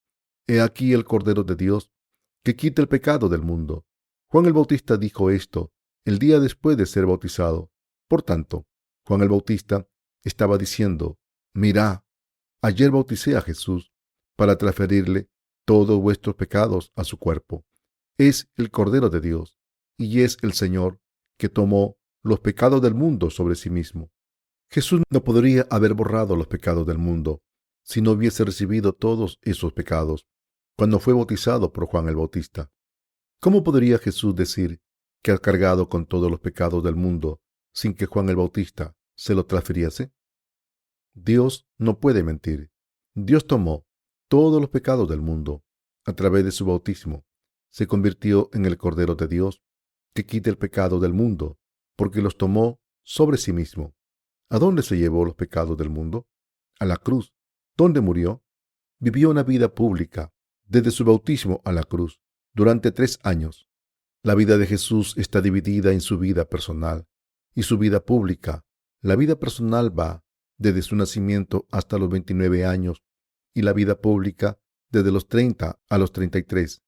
He aquí el Cordero de Dios, que quita el pecado del mundo. Juan el Bautista dijo esto el día después de ser bautizado. Por tanto, Juan el Bautista estaba diciendo: Mirad, ayer bauticé a Jesús para transferirle todos vuestros pecados a su cuerpo. Es el Cordero de Dios y es el Señor que tomó los pecados del mundo sobre sí mismo. Jesús no podría haber borrado los pecados del mundo si no hubiese recibido todos esos pecados cuando fue bautizado por Juan el Bautista. ¿Cómo podría Jesús decir que ha cargado con todos los pecados del mundo sin que Juan el Bautista se lo transfiriese? Dios no puede mentir. Dios tomó todos los pecados del mundo a través de su bautismo. Se convirtió en el Cordero de Dios que quita el pecado del mundo porque los tomó sobre sí mismo. ¿A dónde se llevó los pecados del mundo? A la cruz. ¿Dónde murió? Vivió una vida pública desde su bautismo a la cruz durante 3 años. La vida de Jesús está dividida en su vida personal y su vida pública. La vida personal va desde su nacimiento hasta los 29 años y la vida pública desde los 30 a los 33.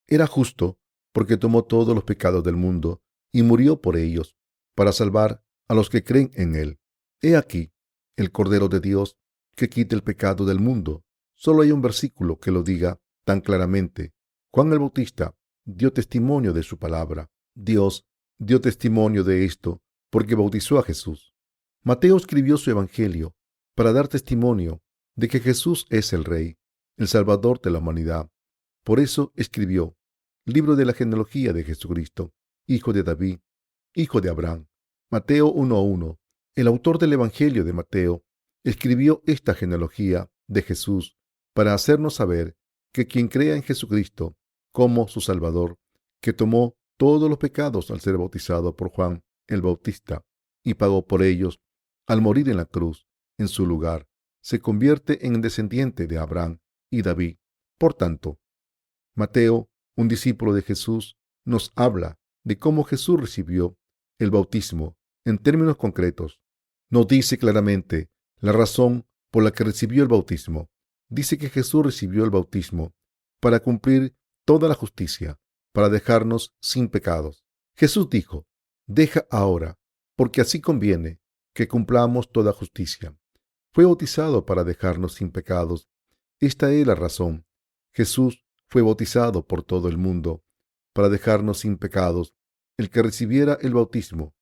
Era justo porque tomó todos los pecados del mundo y murió por ellos para salvar a los que creen en él. He aquí el Cordero de Dios que quita el pecado del mundo. Solo hay un versículo que lo diga tan claramente. Juan el Bautista dio testimonio de su palabra. Dios dio testimonio de esto porque bautizó a Jesús. Mateo escribió su evangelio para dar testimonio de que Jesús es el Rey, el Salvador de la humanidad. Por eso escribió: Libro de la genealogía de Jesucristo, hijo de David, hijo de Abraham. Mateo 1:1. El autor del evangelio de Mateo escribió esta genealogía de Jesús para hacernos saber que quien crea en Jesucristo como su Salvador, que tomó todos los pecados al ser bautizado por Juan el Bautista y pagó por ellos al morir en la cruz en su lugar, se convierte en descendiente de Abraham y David. Por tanto, Mateo, un discípulo de Jesús, nos habla de cómo Jesús recibió el bautismo en términos concretos. Nos dice claramente la razón por la que recibió el bautismo. Dice que Jesús recibió el bautismo para cumplir toda la justicia, para dejarnos sin pecados. Jesús dijo: Deja ahora, porque así conviene que cumplamos toda justicia. Fue bautizado para dejarnos sin pecados. Esta es la razón. Jesús fue bautizado por todo el mundo para dejarnos sin pecados. El que recibiera el bautismo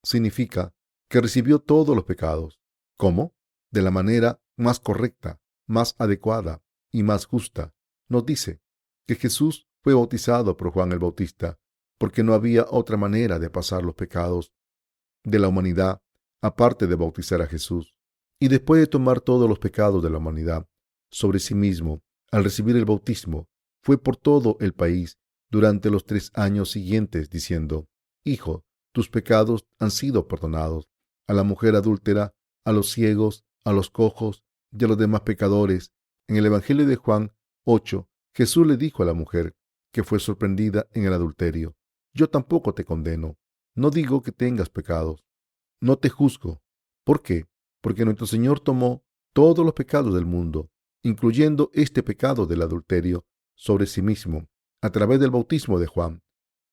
significa que recibió todos los pecados. ¿Cómo? De la manera más correcta, más adecuada y más justa. Nos dice que Jesús fue bautizado por Juan el Bautista porque no había otra manera de pasar los pecados de la humanidad aparte de bautizar a Jesús. Y después de tomar todos los pecados de la humanidad sobre sí mismo, al recibir el bautismo, fue por todo el país durante los 3 años siguientes, diciendo: Hijo, tus pecados han sido perdonados. A la mujer adúltera, a los ciegos, a los cojos y a los demás pecadores. En el Evangelio de Juan 8, Jesús le dijo a la mujer que fue sorprendida en el adulterio: Yo tampoco te condeno. No digo que tengas pecados. No te juzgo. ¿Por qué? Porque nuestro Señor tomó todos los pecados del mundo, incluyendo este pecado del adulterio, sobre sí mismo, a través del bautismo de Juan.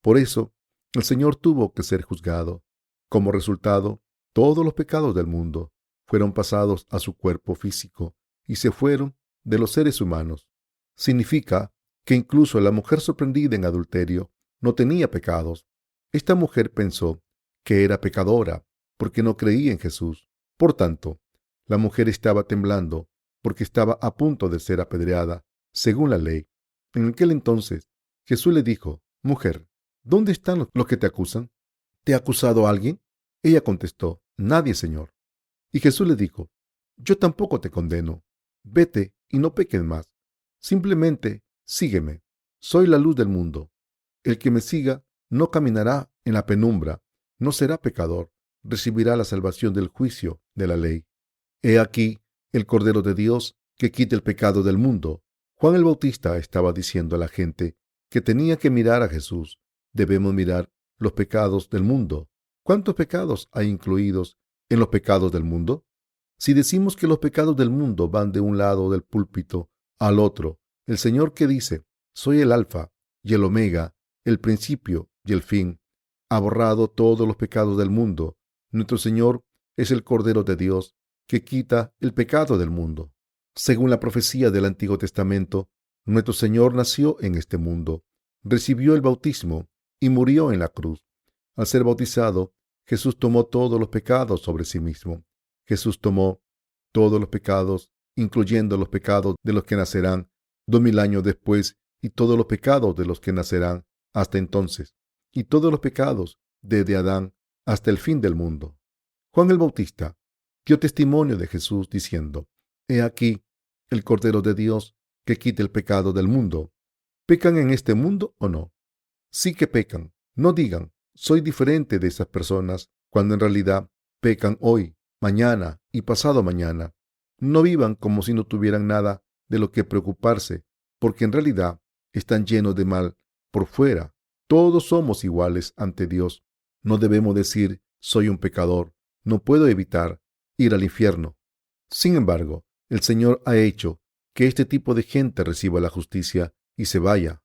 Por eso, el Señor tuvo que ser juzgado. Como resultado, todos los pecados del mundo fueron pasados a su cuerpo físico y se fueron de los seres humanos. Significa que incluso la mujer sorprendida en adulterio no tenía pecados. Esta mujer pensó que era pecadora porque no creía en Jesús. Por tanto, la mujer estaba temblando porque estaba a punto de ser apedreada según la ley. En aquel entonces, Jesús le dijo: Mujer, ¿dónde están los que te acusan? ¿Te ha acusado alguien? Ella contestó: Nadie, Señor. Y Jesús le dijo: Yo tampoco te condeno. Vete y no peques más. Simplemente sígueme. Soy la luz del mundo. El que me siga no caminará en la penumbra, no será pecador, recibirá la salvación del juicio de la ley. He aquí el Cordero de Dios que quita el pecado del mundo. Juan el Bautista estaba diciendo a la gente que tenía que mirar a Jesús. Debemos mirar los pecados del mundo. ¿Cuántos pecados hay incluidos en los pecados del mundo? Si decimos que los pecados del mundo van de un lado del púlpito al otro, el Señor que dice: Soy el Alfa y el Omega, el principio y el fin, ha borrado todos los pecados del mundo. Nuestro Señor es el Cordero de Dios que quita el pecado del mundo. Según la profecía del Antiguo Testamento, nuestro Señor nació en este mundo, recibió el bautismo y murió en la cruz. Al ser bautizado, Jesús tomó todos los pecados sobre sí mismo. Jesús tomó todos los pecados, incluyendo los pecados de los que nacerán 2000 años después y todos los pecados de los que nacerán hasta entonces, y todos los pecados desde Adán hasta el fin del mundo. Juan el Bautista dio testimonio de Jesús diciendo: He aquí el Cordero de Dios que quita el pecado del mundo. ¿Pecan en este mundo o no? Sí que pecan. No digan: soy diferente de esas personas, cuando en realidad pecan hoy, mañana y pasado mañana. No vivan como si no tuvieran nada de lo que preocuparse, porque en realidad están llenos de mal por fuera. Todos somos iguales ante Dios. No debemos decir: soy un pecador, no puedo evitar ir al infierno. Sin embargo, el Señor ha hecho que este tipo de gente reciba la justicia y se vaya.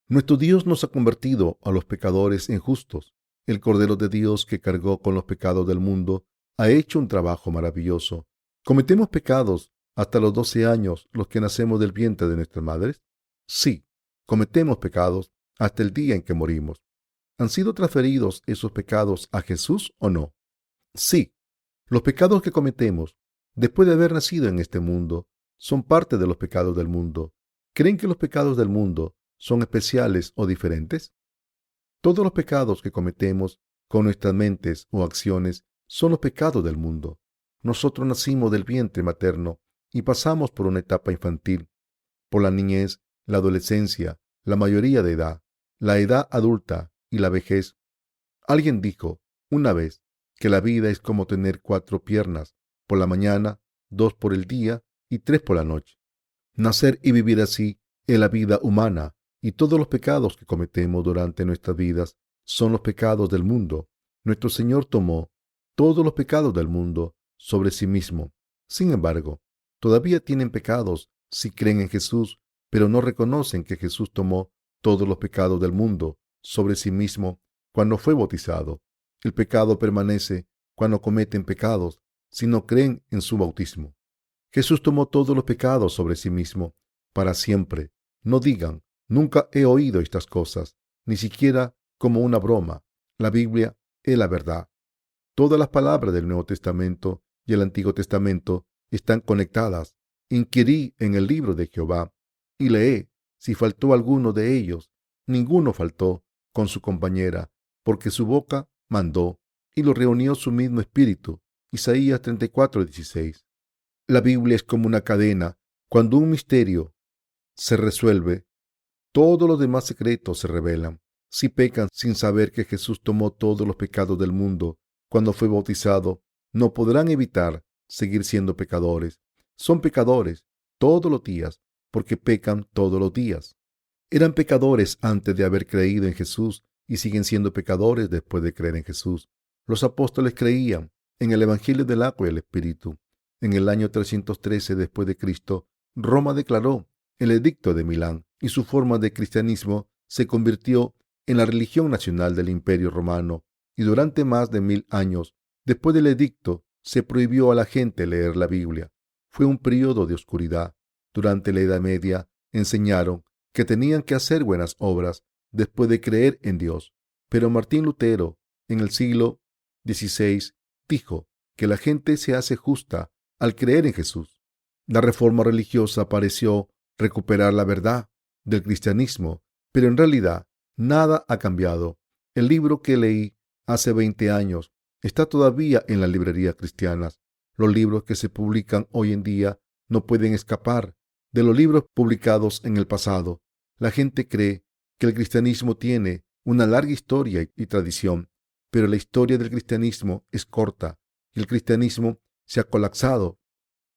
Nuestro Dios nos ha convertido a los pecadores en justos. El Cordero de Dios que cargó con los pecados del mundo ha hecho un trabajo maravilloso. ¿Cometemos pecados hasta los 12 años los que nacemos del vientre de nuestras madres? Sí. cometemos pecados hasta el día en que morimos. ¿Han sido transferidos esos pecados a Jesús o no? Sí, los pecados que cometemos después de haber nacido en este mundo son parte de los pecados del mundo. ¿Creen que los pecados del mundo son especiales o diferentes? Todos los pecados que cometemos con nuestras mentes o acciones son los pecados del mundo. Nosotros nacimos del vientre materno y pasamos por una etapa infantil, por la niñez, la adolescencia, la mayoría de edad, la edad adulta y la vejez. Alguien dijo una vez que la vida es como tener 4 piernas, por la mañana, 2 por el día y 3 por la noche. Nacer y vivir así es la vida humana, y todos los pecados que cometemos durante nuestras vidas son los pecados del mundo. Nuestro Señor tomó todos los pecados del mundo sobre sí mismo. Sin embargo, todavía tienen pecados si creen en Jesús, pero no reconocen que Jesús tomó todos los pecados del mundo sobre sí mismo cuando fue bautizado. El pecado permanece cuando cometen pecados si no creen en su bautismo. Jesús tomó todos los pecados sobre sí mismo para siempre. No digan, nunca he oído estas cosas, ni siquiera como una broma. La Biblia es la verdad. Todas las palabras del Nuevo Testamento y el Antiguo Testamento están conectadas. Inquirí en el libro de Jehová y leí si faltó alguno de ellos. Ninguno faltó con su compañera, porque su boca mandó y lo reunió su mismo espíritu. Isaías 34:16. La Biblia es como una cadena. Cuando un misterio se resuelve, todos los demás secretos se revelan. Si pecan sin saber que Jesús tomó todos los pecados del mundo cuando fue bautizado, no podrán evitar seguir siendo pecadores. Son pecadores todos los días porque pecan todos los días. Eran pecadores antes de haber creído en Jesús y siguen siendo pecadores después de creer en Jesús. Los apóstoles creían en el Evangelio del agua y el Espíritu. En el año 313 después de Cristo, Roma declaró el Edicto de Milán y su forma de cristianismo se convirtió en la religión nacional del Imperio Romano, y durante más de 1000 años después del edicto se prohibió a la gente leer la Biblia. Fue un periodo de oscuridad. Durante la Edad Media enseñaron que tenían que hacer buenas obras después de creer en Dios. Pero Martín Lutero, en el siglo XVI, dijo que la gente se hace justa al creer en Jesús. La reforma religiosa pareció recuperar la verdad del cristianismo, pero en realidad nada ha cambiado. El libro que leí hace 20 años está todavía en las librerías cristianas. Los libros que se publican hoy en día no pueden escapar de los libros publicados en el pasado. La gente cree que el cristianismo tiene una larga historia y tradición, pero la historia del cristianismo es corta y el cristianismo se ha colapsado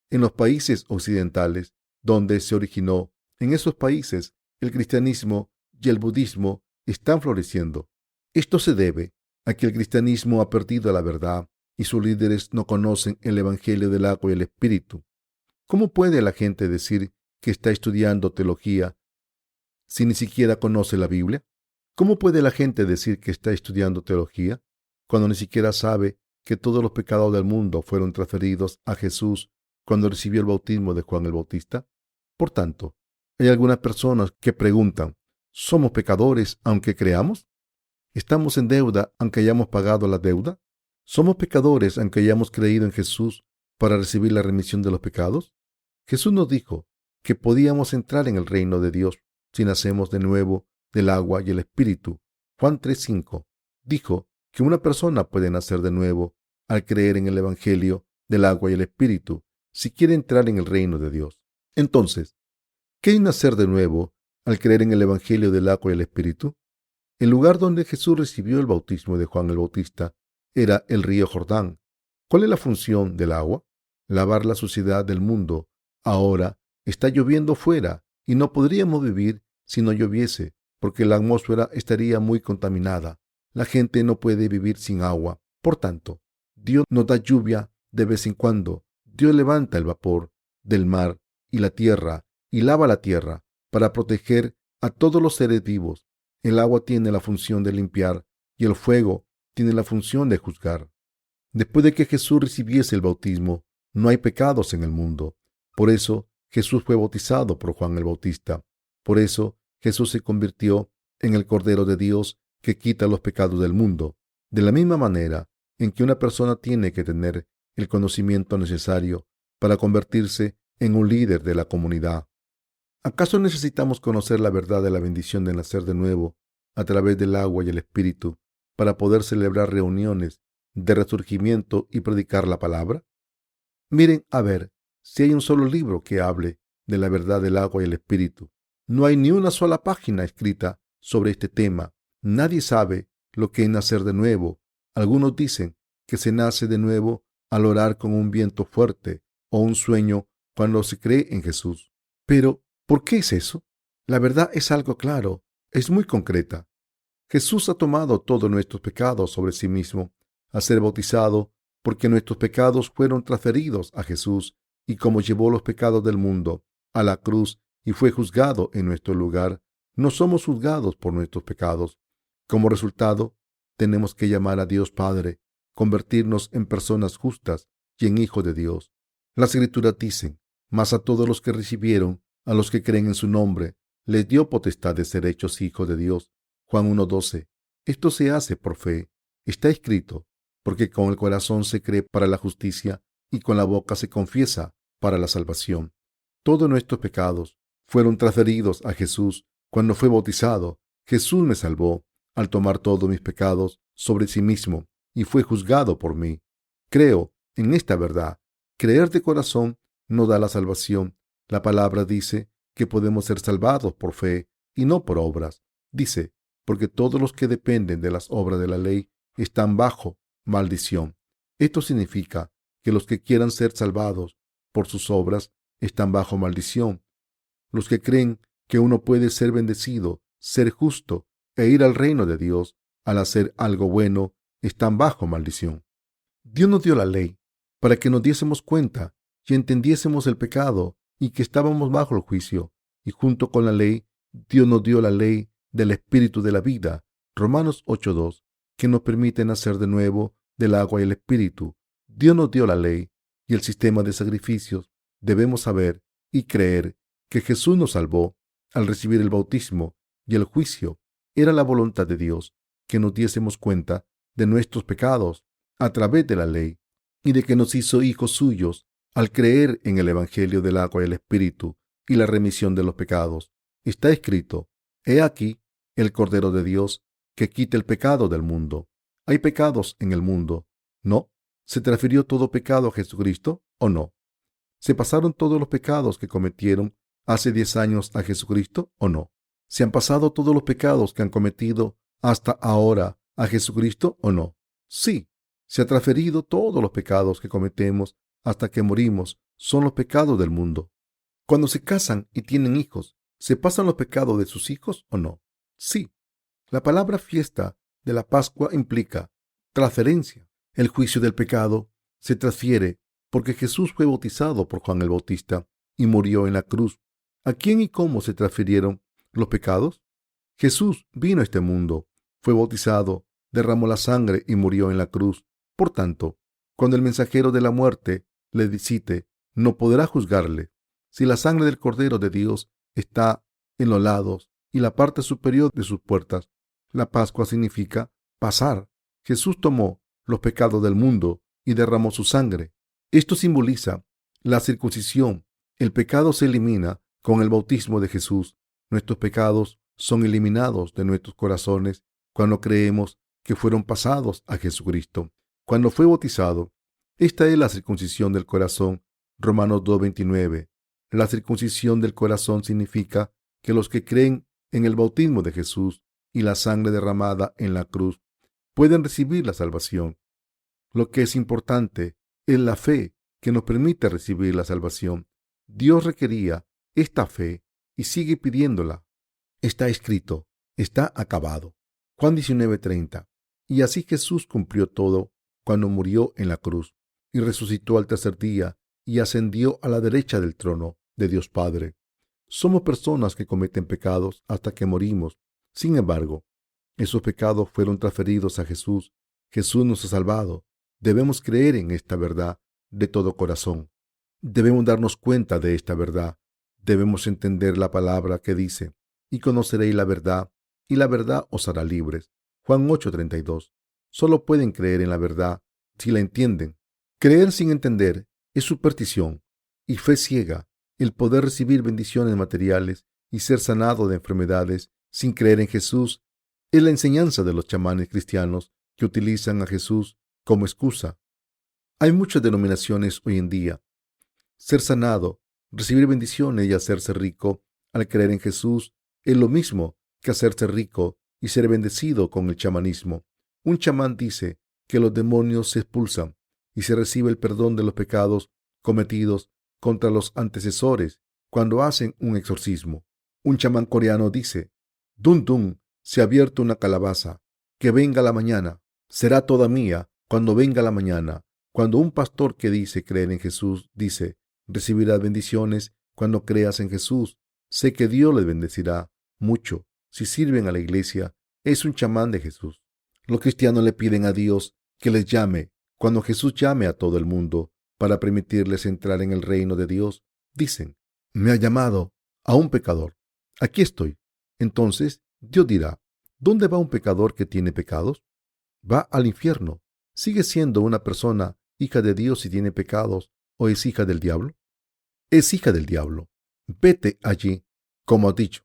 en los países occidentales donde se originó. En esos países, el cristianismo y el budismo están floreciendo. Esto se debe a que el cristianismo ha perdido la verdad y sus líderes no conocen el Evangelio del agua y el Espíritu. ¿Cómo puede la gente decir que está estudiando teología si ni siquiera conoce la Biblia? ¿Cómo puede la gente decir que está estudiando teología cuando ni siquiera sabe que todos los pecados del mundo fueron transferidos a Jesús cuando recibió el bautismo de Juan el Bautista? Por tanto, hay algunas personas que preguntan, ¿somos pecadores aunque creamos? ¿Estamos en deuda aunque hayamos pagado la deuda? ¿Somos pecadores aunque hayamos creído en Jesús para recibir la remisión de los pecados? Jesús nos dijo que podíamos entrar en el reino de Dios si nacemos de nuevo del agua y el Espíritu. Juan 3:5 dijo que una persona puede nacer de nuevo al creer en el Evangelio del agua y el Espíritu si quiere entrar en el reino de Dios. Entonces, ¿qué es nacer de nuevo al creer en el Evangelio del agua y el Espíritu? El lugar donde Jesús recibió el bautismo de Juan el Bautista era el río Jordán. ¿Cuál es la función del agua? Lavar la suciedad del mundo. Ahora está lloviendo fuera y no podríamos vivir si no lloviese, porque la atmósfera estaría muy contaminada. La gente no puede vivir sin agua. Por tanto, Dios nos da lluvia de vez en cuando. Dios levanta el vapor del mar y la tierra y lava la tierra para proteger a todos los seres vivos. El agua tiene la función de limpiar y el fuego tiene la función de juzgar. Después de que Jesús recibiese el bautismo, no hay pecados en el mundo. Por eso Jesús fue bautizado por Juan el Bautista. Por eso Jesús se convirtió en el Cordero de Dios que quita los pecados del mundo. De la misma manera en que una persona tiene que tener el conocimiento necesario para convertirse en un líder de la comunidad. ¿Acaso necesitamos conocer la verdad de la bendición de nacer de nuevo a través del agua y el Espíritu para poder celebrar reuniones de resurgimiento y predicar la palabra? Miren a ver si hay un solo libro que hable de la verdad del agua y el Espíritu. No hay ni una sola página escrita sobre este tema. Nadie sabe lo que es nacer de nuevo. Algunos dicen que se nace de nuevo al orar con un viento fuerte o un sueño cuando se cree en Jesús. Pero, ¿por qué es eso? La verdad es algo claro, es muy concreta. Jesús ha tomado todos nuestros pecados sobre sí mismo al ser bautizado, porque nuestros pecados fueron transferidos a Jesús, y como llevó los pecados del mundo a la cruz y fue juzgado en nuestro lugar, no somos juzgados por nuestros pecados. Como resultado, tenemos que llamar a Dios Padre, convertirnos en personas justas y en hijos de Dios. Las Escrituras dicen: mas a todos los que recibieron, a los que creen en su nombre, les dio potestad de ser hechos hijos de Dios. Juan 1:12. Esto se hace por fe. Está escrito: porque con el corazón se cree para la justicia y con la boca se confiesa para la salvación. Todos nuestros pecados fueron transferidos a Jesús cuando fue bautizado. Jesús me salvó al tomar todos mis pecados sobre sí mismo y fue juzgado por mí. Creo en esta verdad. Creer de corazón no da la salvación. La palabra dice que podemos ser salvados por fe y no por obras. Dice: porque todos los que dependen de las obras de la ley están bajo maldición. Esto significa que los que quieran ser salvados por sus obras están bajo maldición. Los que creen que uno puede ser bendecido, ser justo e ir al reino de Dios al hacer algo bueno, están bajo maldición. Dios nos dio la ley para que nos diésemos cuenta y entendiésemos el pecado y que estábamos bajo el juicio. Y junto con la ley, Dios nos dio la ley del Espíritu de la vida, Romanos 8:2, que nos permite nacer de nuevo del agua y el Espíritu. Dios nos dio la ley y el sistema de sacrificios. Debemos saber y creer que Jesús nos salvó al recibir el bautismo y el juicio. Era la voluntad de Dios que nos diésemos cuenta de nuestros pecados a través de la ley y de que nos hizo hijos suyos al creer en el Evangelio del agua y el Espíritu y la remisión de los pecados. Está escrito: he aquí el Cordero de Dios que quita el pecado del mundo. ¿Hay pecados en el mundo? No. ¿Se transfirió todo pecado a Jesucristo o no? ¿Se pasaron todos los pecados que cometieron hace 10 años a Jesucristo o no? ¿Se han pasado todos los pecados que han cometido hasta ahora a Jesucristo o no? Sí. Se ha transferido todos los pecados que cometemos hasta que morimos. Son los pecados del mundo. Cuando se casan y tienen hijos, ¿se pasan los pecados de sus hijos o no? Sí. La palabra fiesta de la Pascua implica transferencia. El juicio del pecado se transfiere porque Jesús fue bautizado por Juan el Bautista y murió en la cruz. ¿A quién y cómo se transfirieron los pecados? Jesús vino a este mundo, fue bautizado, derramó la sangre y murió en la cruz. Por tanto, cuando el mensajero de la muerte le visite, no podrá juzgarle. Si la sangre del Cordero de Dios está en los lados y la parte superior de sus puertas, la Pascua significa pasar. Jesús tomó los pecados del mundo y derramó su sangre. Esto simboliza la circuncisión. El pecado se elimina con el bautismo de Jesús. Nuestros pecados son eliminados de nuestros corazones cuando creemos que fueron pasados a Jesucristo. Cuando fue bautizado, esta es la circuncisión del corazón. Romanos 2:29. La circuncisión del corazón significa que los que creen en el bautismo de Jesús y la sangre derramada en la cruz pueden recibir la salvación. Lo que es importante es la fe que nos permite recibir la salvación. Dios requería esta fe y sigue pidiéndola. Está escrito: está acabado. Juan 19:30. Y así Jesús cumplió todo cuando murió en la cruz y resucitó al tercer día y ascendió a la derecha del trono de Dios Padre. Somos personas que cometen pecados hasta que morimos. Sin embargo, esos pecados fueron transferidos a Jesús. Jesús nos ha salvado. Debemos creer en esta verdad de todo corazón. Debemos darnos cuenta de esta verdad. Debemos entender la palabra que dice: y conoceréis la verdad, y la verdad os hará libres. Juan 8:32. Solo pueden creer en la verdad si la entienden. Creer sin entender es superstición y fe ciega. El poder recibir bendiciones materiales y ser sanado de enfermedades sin creer en Jesús es la enseñanza de los chamanes cristianos que utilizan a Jesús como excusa. Hay muchas denominaciones hoy en día. Ser sanado, recibir bendiciones y hacerse rico al creer en Jesús es lo mismo que hacerse rico y ser bendecido con el chamanismo. Un chamán dice que los demonios se expulsan y se recibe el perdón de los pecados cometidos contra los antecesores cuando hacen un exorcismo. Un chamán coreano dice: Dun Dun, se ha abierto una calabaza, que venga la mañana, será toda mía cuando venga la mañana. Cuando un pastor que dice creer en Jesús dice: recibirás bendiciones cuando creas en Jesús, sé que Dios les bendecirá mucho si sirven a la iglesia, es un chamán de Jesús. Los cristianos le piden a Dios que les llame cuando Jesús llame a todo el mundo para permitirles entrar en el reino de Dios. Dicen: me ha llamado a un pecador. Aquí estoy. Entonces Dios dirá: ¿dónde va un pecador que tiene pecados? Va al infierno. ¿Sigue siendo una persona hija de Dios si tiene pecados o es hija del diablo? Es hija del diablo. Vete allí, como has dicho.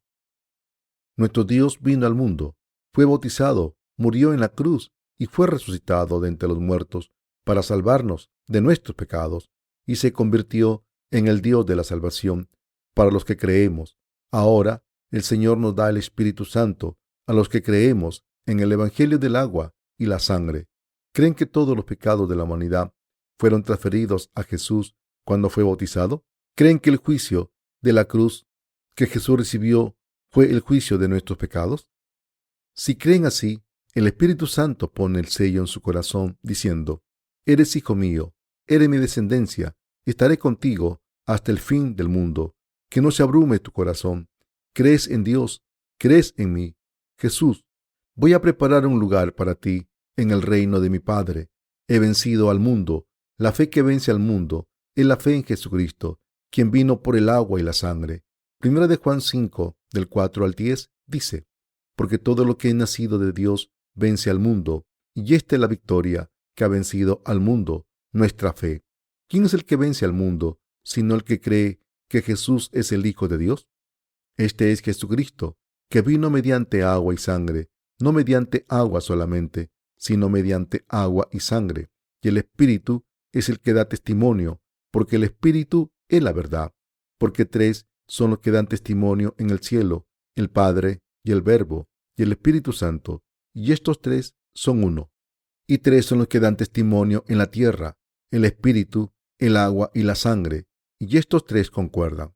Nuestro Dios vino al mundo, fue bautizado, murió en la cruz y fue resucitado de entre los muertos para salvarnos de nuestros pecados y se convirtió en el Dios de la salvación para los que creemos. Ahora el Señor nos da el Espíritu Santo a los que creemos en el Evangelio del agua y la sangre. ¿Creen que todos los pecados de la humanidad fueron transferidos a Jesús cuando fue bautizado? ¿Creen que el juicio de la cruz que Jesús recibió fue el juicio de nuestros pecados? Si creen así, el Espíritu Santo pone el sello en su corazón diciendo: eres hijo mío, eres mi descendencia, estaré contigo hasta el fin del mundo. Que no se abrume tu corazón. ¿Crees en Dios? ¿Crees en mí? Jesús: voy a preparar un lugar para ti en el reino de mi Padre. He vencido al mundo. La fe que vence al mundo es la fe en Jesucristo, quien vino por el agua y la sangre. Primera de Juan 5, del 4 al 10, dice: porque todo lo que es nacido de Dios vence al mundo, y esta es la victoria que ha vencido al mundo, nuestra fe. ¿Quién es el que vence al mundo, sino el que cree que Jesús es el Hijo de Dios? Este es Jesucristo, que vino mediante agua y sangre, no mediante agua solamente, sino mediante agua y sangre. Y el Espíritu es el que da testimonio, porque el Espíritu es la verdad. Porque tres son los que dan testimonio en el cielo: el Padre, y el Verbo, y el Espíritu Santo, y estos tres son uno. Y tres son los que dan testimonio en la tierra: el Espíritu, el agua y la sangre, y estos tres concuerdan.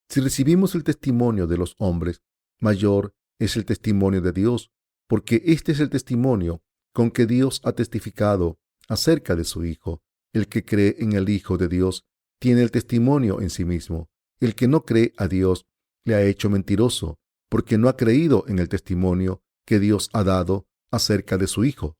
Si recibimos el testimonio de los hombres, mayor es el testimonio de Dios, porque este es el testimonio con que Dios ha testificado acerca de su Hijo. El que cree en el Hijo de Dios tiene el testimonio en sí mismo. El que no cree a Dios le ha hecho mentiroso, porque no ha creído en el testimonio que Dios ha dado acerca de su Hijo.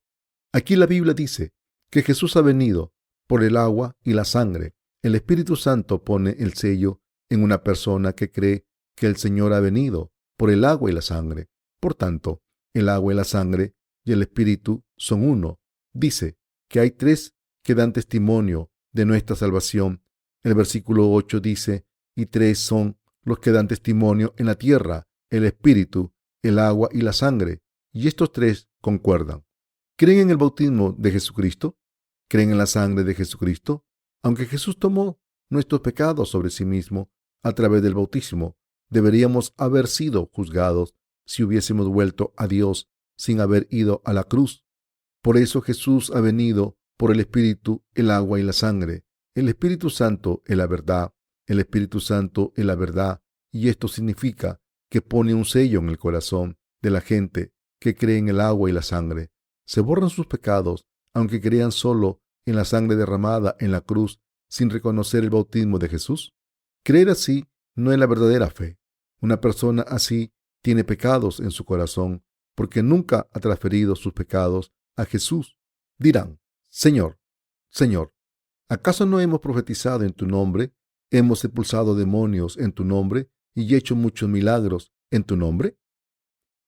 Aquí la Biblia dice que Jesús ha venido por el agua y la sangre. El Espíritu Santo pone el sello en una persona que cree que el Señor ha venido por el agua y la sangre. Por tanto, el agua y la sangre y el Espíritu son uno. Dice que hay tres que dan testimonio de nuestra salvación. El versículo 8 dice: y tres son los que dan testimonio en la tierra: el Espíritu, el agua y la sangre, y estos tres concuerdan. ¿Creen en el bautismo de Jesucristo? ¿Creen en la sangre de Jesucristo? Aunque Jesús tomó nuestros pecados sobre sí mismo a través del bautismo, deberíamos haber sido juzgados si hubiésemos vuelto a Dios sin haber ido a la cruz. Por eso Jesús ha venido por el Espíritu, el agua y la sangre. El Espíritu Santo es la verdad. El Espíritu Santo es la verdad, y esto significa que pone un sello en el corazón de la gente que cree en el agua y la sangre. Se borran sus pecados, aunque crean solo en la sangre derramada en la cruz sin reconocer el bautismo de Jesús. Creer así no es la verdadera fe. Una persona así tiene pecados en su corazón porque nunca ha transferido sus pecados a Jesús. Dirán: Señor, Señor, ¿acaso no hemos profetizado en tu nombre? Hemos expulsado demonios en tu nombre y hecho muchos milagros en tu nombre?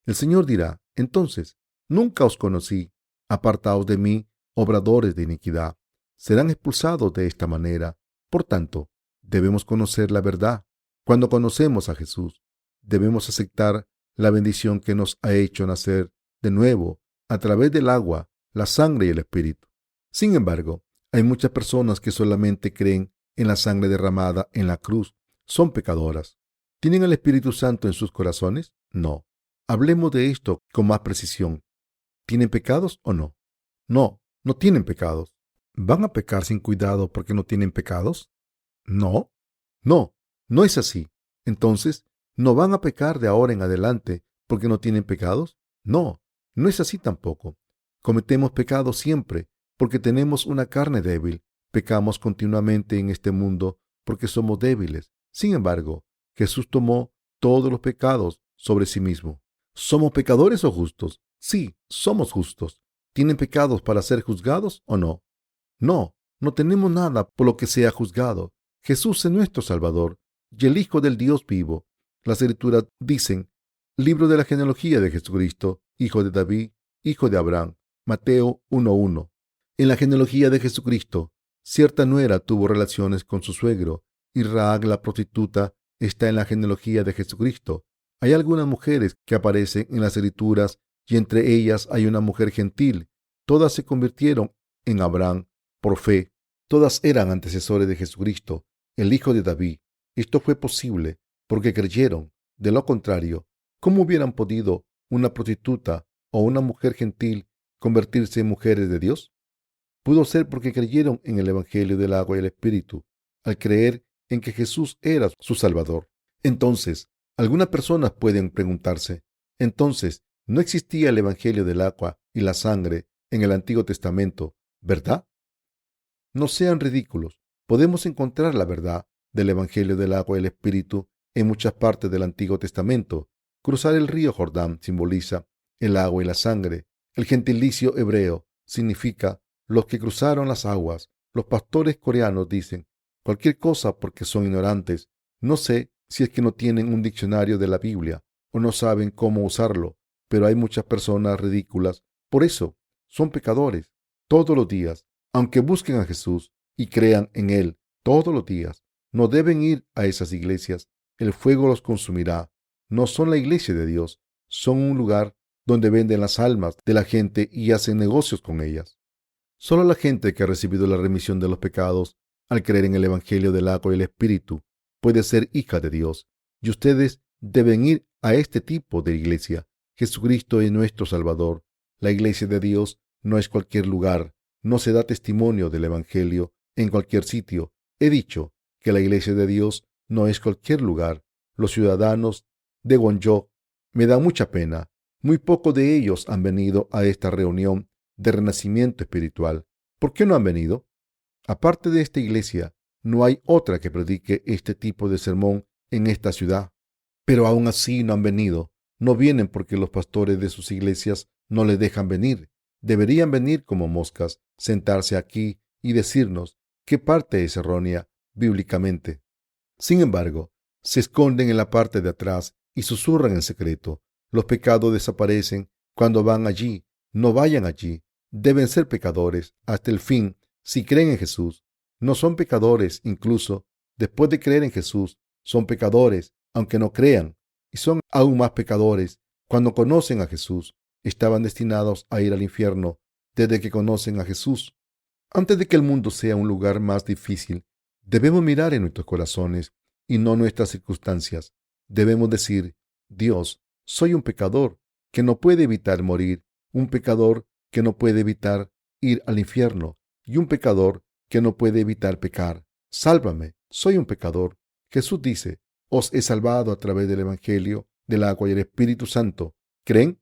El Señor dirá, entonces, nunca os conocí, apartaos de mí, obradores de iniquidad. Serán expulsados de esta manera. Por tanto, debemos conocer la verdad. Cuando conocemos a Jesús, debemos aceptar la bendición que nos ha hecho nacer de nuevo a través del agua, la sangre y el Espíritu. Sin embargo, hay muchas personas que solamente creen en la sangre derramada en la cruz. Son pecadoras. ¿Tienen el Espíritu Santo en sus corazones? No. Hablemos de esto con más precisión. ¿Tienen pecados o no? No, no tienen pecados. ¿Van a pecar sin cuidado porque no tienen pecados? No, no, no es así. Entonces, ¿no van a pecar de ahora en adelante porque no tienen pecados? No, no es así tampoco. Cometemos pecados siempre porque tenemos una carne débil. Pecamos continuamente en este mundo porque somos débiles. Sin embargo, Jesús tomó todos los pecados sobre sí mismo. ¿Somos pecadores o justos? Sí, somos justos. ¿Tienen pecados para ser juzgados o no? No, no tenemos nada por lo que sea juzgado. Jesús es nuestro Salvador y el Hijo del Dios vivo. Las Escrituras dicen, libro de la genealogía de Jesucristo, hijo de David, hijo de Abraham, Mateo 1:1. En la genealogía de Jesucristo, cierta nuera tuvo relaciones con su suegro, y Raag la prostituta está en la genealogía de Jesucristo. Hay algunas mujeres que aparecen en las Escrituras y entre ellas hay una mujer gentil. Todas se convirtieron en Abraham por fe. Todas eran antecesores de Jesucristo, el hijo de David. Esto fue posible porque creyeron. De lo contrario, ¿cómo hubieran podido una prostituta o una mujer gentil convertirse en mujeres de Dios? Pudo ser porque creyeron en el Evangelio del agua y el Espíritu, al creer en que Jesús era su Salvador. Entonces, algunas personas pueden preguntarse, entonces, ¿no existía el Evangelio del agua y la sangre en el Antiguo Testamento, verdad? No sean ridículos. Podemos encontrar la verdad del Evangelio del agua y el Espíritu en muchas partes del Antiguo Testamento. Cruzar el río Jordán simboliza el agua y la sangre. El gentilicio hebreo significa los que cruzaron las aguas. Los pastores coreanos dicen cualquier cosa porque son ignorantes. No sé si es que no tienen un diccionario de la Biblia o no saben cómo usarlo, pero hay muchas personas ridículas. Por eso, son pecadores todos los días. Aunque busquen a Jesús y crean en Él todos los días, no deben ir a esas iglesias. El fuego los consumirá. No son la iglesia de Dios. Son un lugar donde venden las almas de la gente y hacen negocios con ellas. Solo la gente que ha recibido la remisión de los pecados al creer en el Evangelio del agua y el Espíritu puede ser hija de Dios. Y ustedes deben ir a este tipo de iglesia. Jesucristo es nuestro Salvador. La iglesia de Dios no es cualquier lugar. No se da testimonio del Evangelio en cualquier sitio. He dicho que la iglesia de Dios no es cualquier lugar. Los ciudadanos de Guangzhou me da mucha pena. Muy pocos de ellos han venido a esta reunión de renacimiento espiritual. ¿Por qué no han venido? Aparte de esta iglesia, no hay otra que predique este tipo de sermón en esta ciudad. Pero aún así no han venido. No vienen porque los pastores de sus iglesias no les dejan venir. Deberían venir como moscas, sentarse aquí y decirnos qué parte es errónea bíblicamente. Sin embargo, se esconden en la parte de atrás y susurran en secreto. Los pecados desaparecen cuando van allí. No vayan allí. Deben ser pecadores hasta el fin si creen en Jesús. No son pecadores incluso después de creer en Jesús. Son pecadores aunque no crean. Y son aún más pecadores cuando conocen a Jesús. Estaban destinados a ir al infierno desde que conocen a Jesús. Antes de que el mundo sea un lugar más difícil, debemos mirar en nuestros corazones y no nuestras circunstancias. Debemos decir, Dios, soy un pecador que no puede evitar morir, un pecador que no puede evitar ir al infierno y un pecador que no puede evitar pecar. Sálvame, soy un pecador. Jesús dice, os he salvado a través del Evangelio, del agua y el Espíritu Santo. ¿Creen?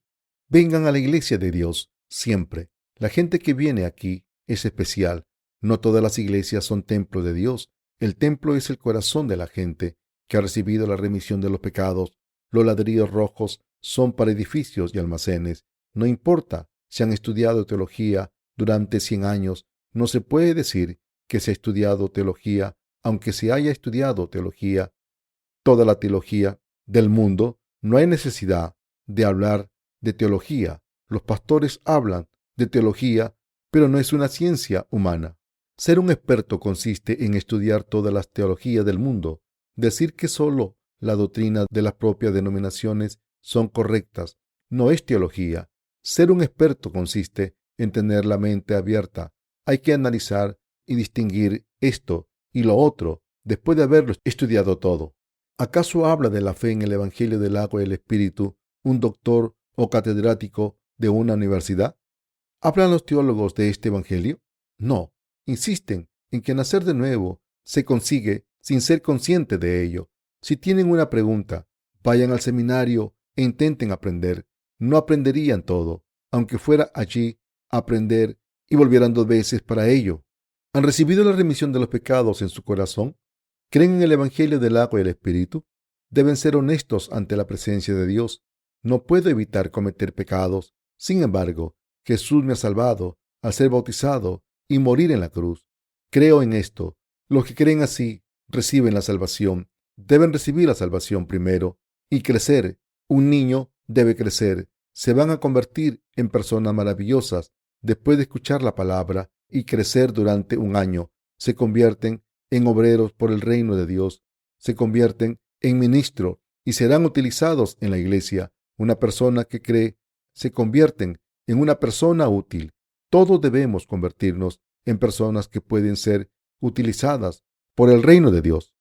Vengan a la iglesia de Dios siempre. La gente que viene aquí es especial. No todas las iglesias son templos de Dios. El templo es el corazón de la gente que ha recibido la remisión de los pecados. Los ladrillos rojos son para edificios y almacenes. No importa si han estudiado teología durante 100 años. No se puede decir que se ha estudiado teología, aunque se haya estudiado teología. Toda la teología del mundo No hay necesidad de hablar de teología. Los pastores hablan de teología, pero no es una ciencia humana. Ser un experto consiste en estudiar todas las teologías del mundo. Decir que solo la doctrina de las propias denominaciones son correctas no es teología. Ser un experto consiste en tener la mente abierta. Hay que analizar y distinguir esto y lo otro después de haberlo estudiado todo. ¿Acaso habla de la fe en el Evangelio del agua y el Espíritu un doctor o catedrático de una universidad? ¿Hablan los teólogos de este Evangelio? No. Insisten en que nacer de nuevo se consigue sin ser consciente de ello. Si tienen una pregunta, vayan al seminario e intenten aprender. No aprenderían todo, aunque fuera allí a aprender y volvieran 2 veces para ello. ¿Han recibido la remisión de los pecados en su corazón? ¿Creen en el Evangelio del agua y el Espíritu? Deben ser honestos ante la presencia de Dios. No puedo evitar cometer pecados. Sin embargo, Jesús me ha salvado al ser bautizado y morir en la cruz. Creo en esto. Los que creen así reciben la salvación. Deben recibir la salvación primero y crecer. Un niño debe crecer. Se van a convertir en personas maravillosas después de escuchar la palabra y crecer durante un año. Se convierten en obreros por el reino de Dios. Se convierten en ministros y serán utilizados en la iglesia. Una persona que cree se convierte en una persona útil. Todos debemos convertirnos en personas que pueden ser utilizadas por el reino de Dios.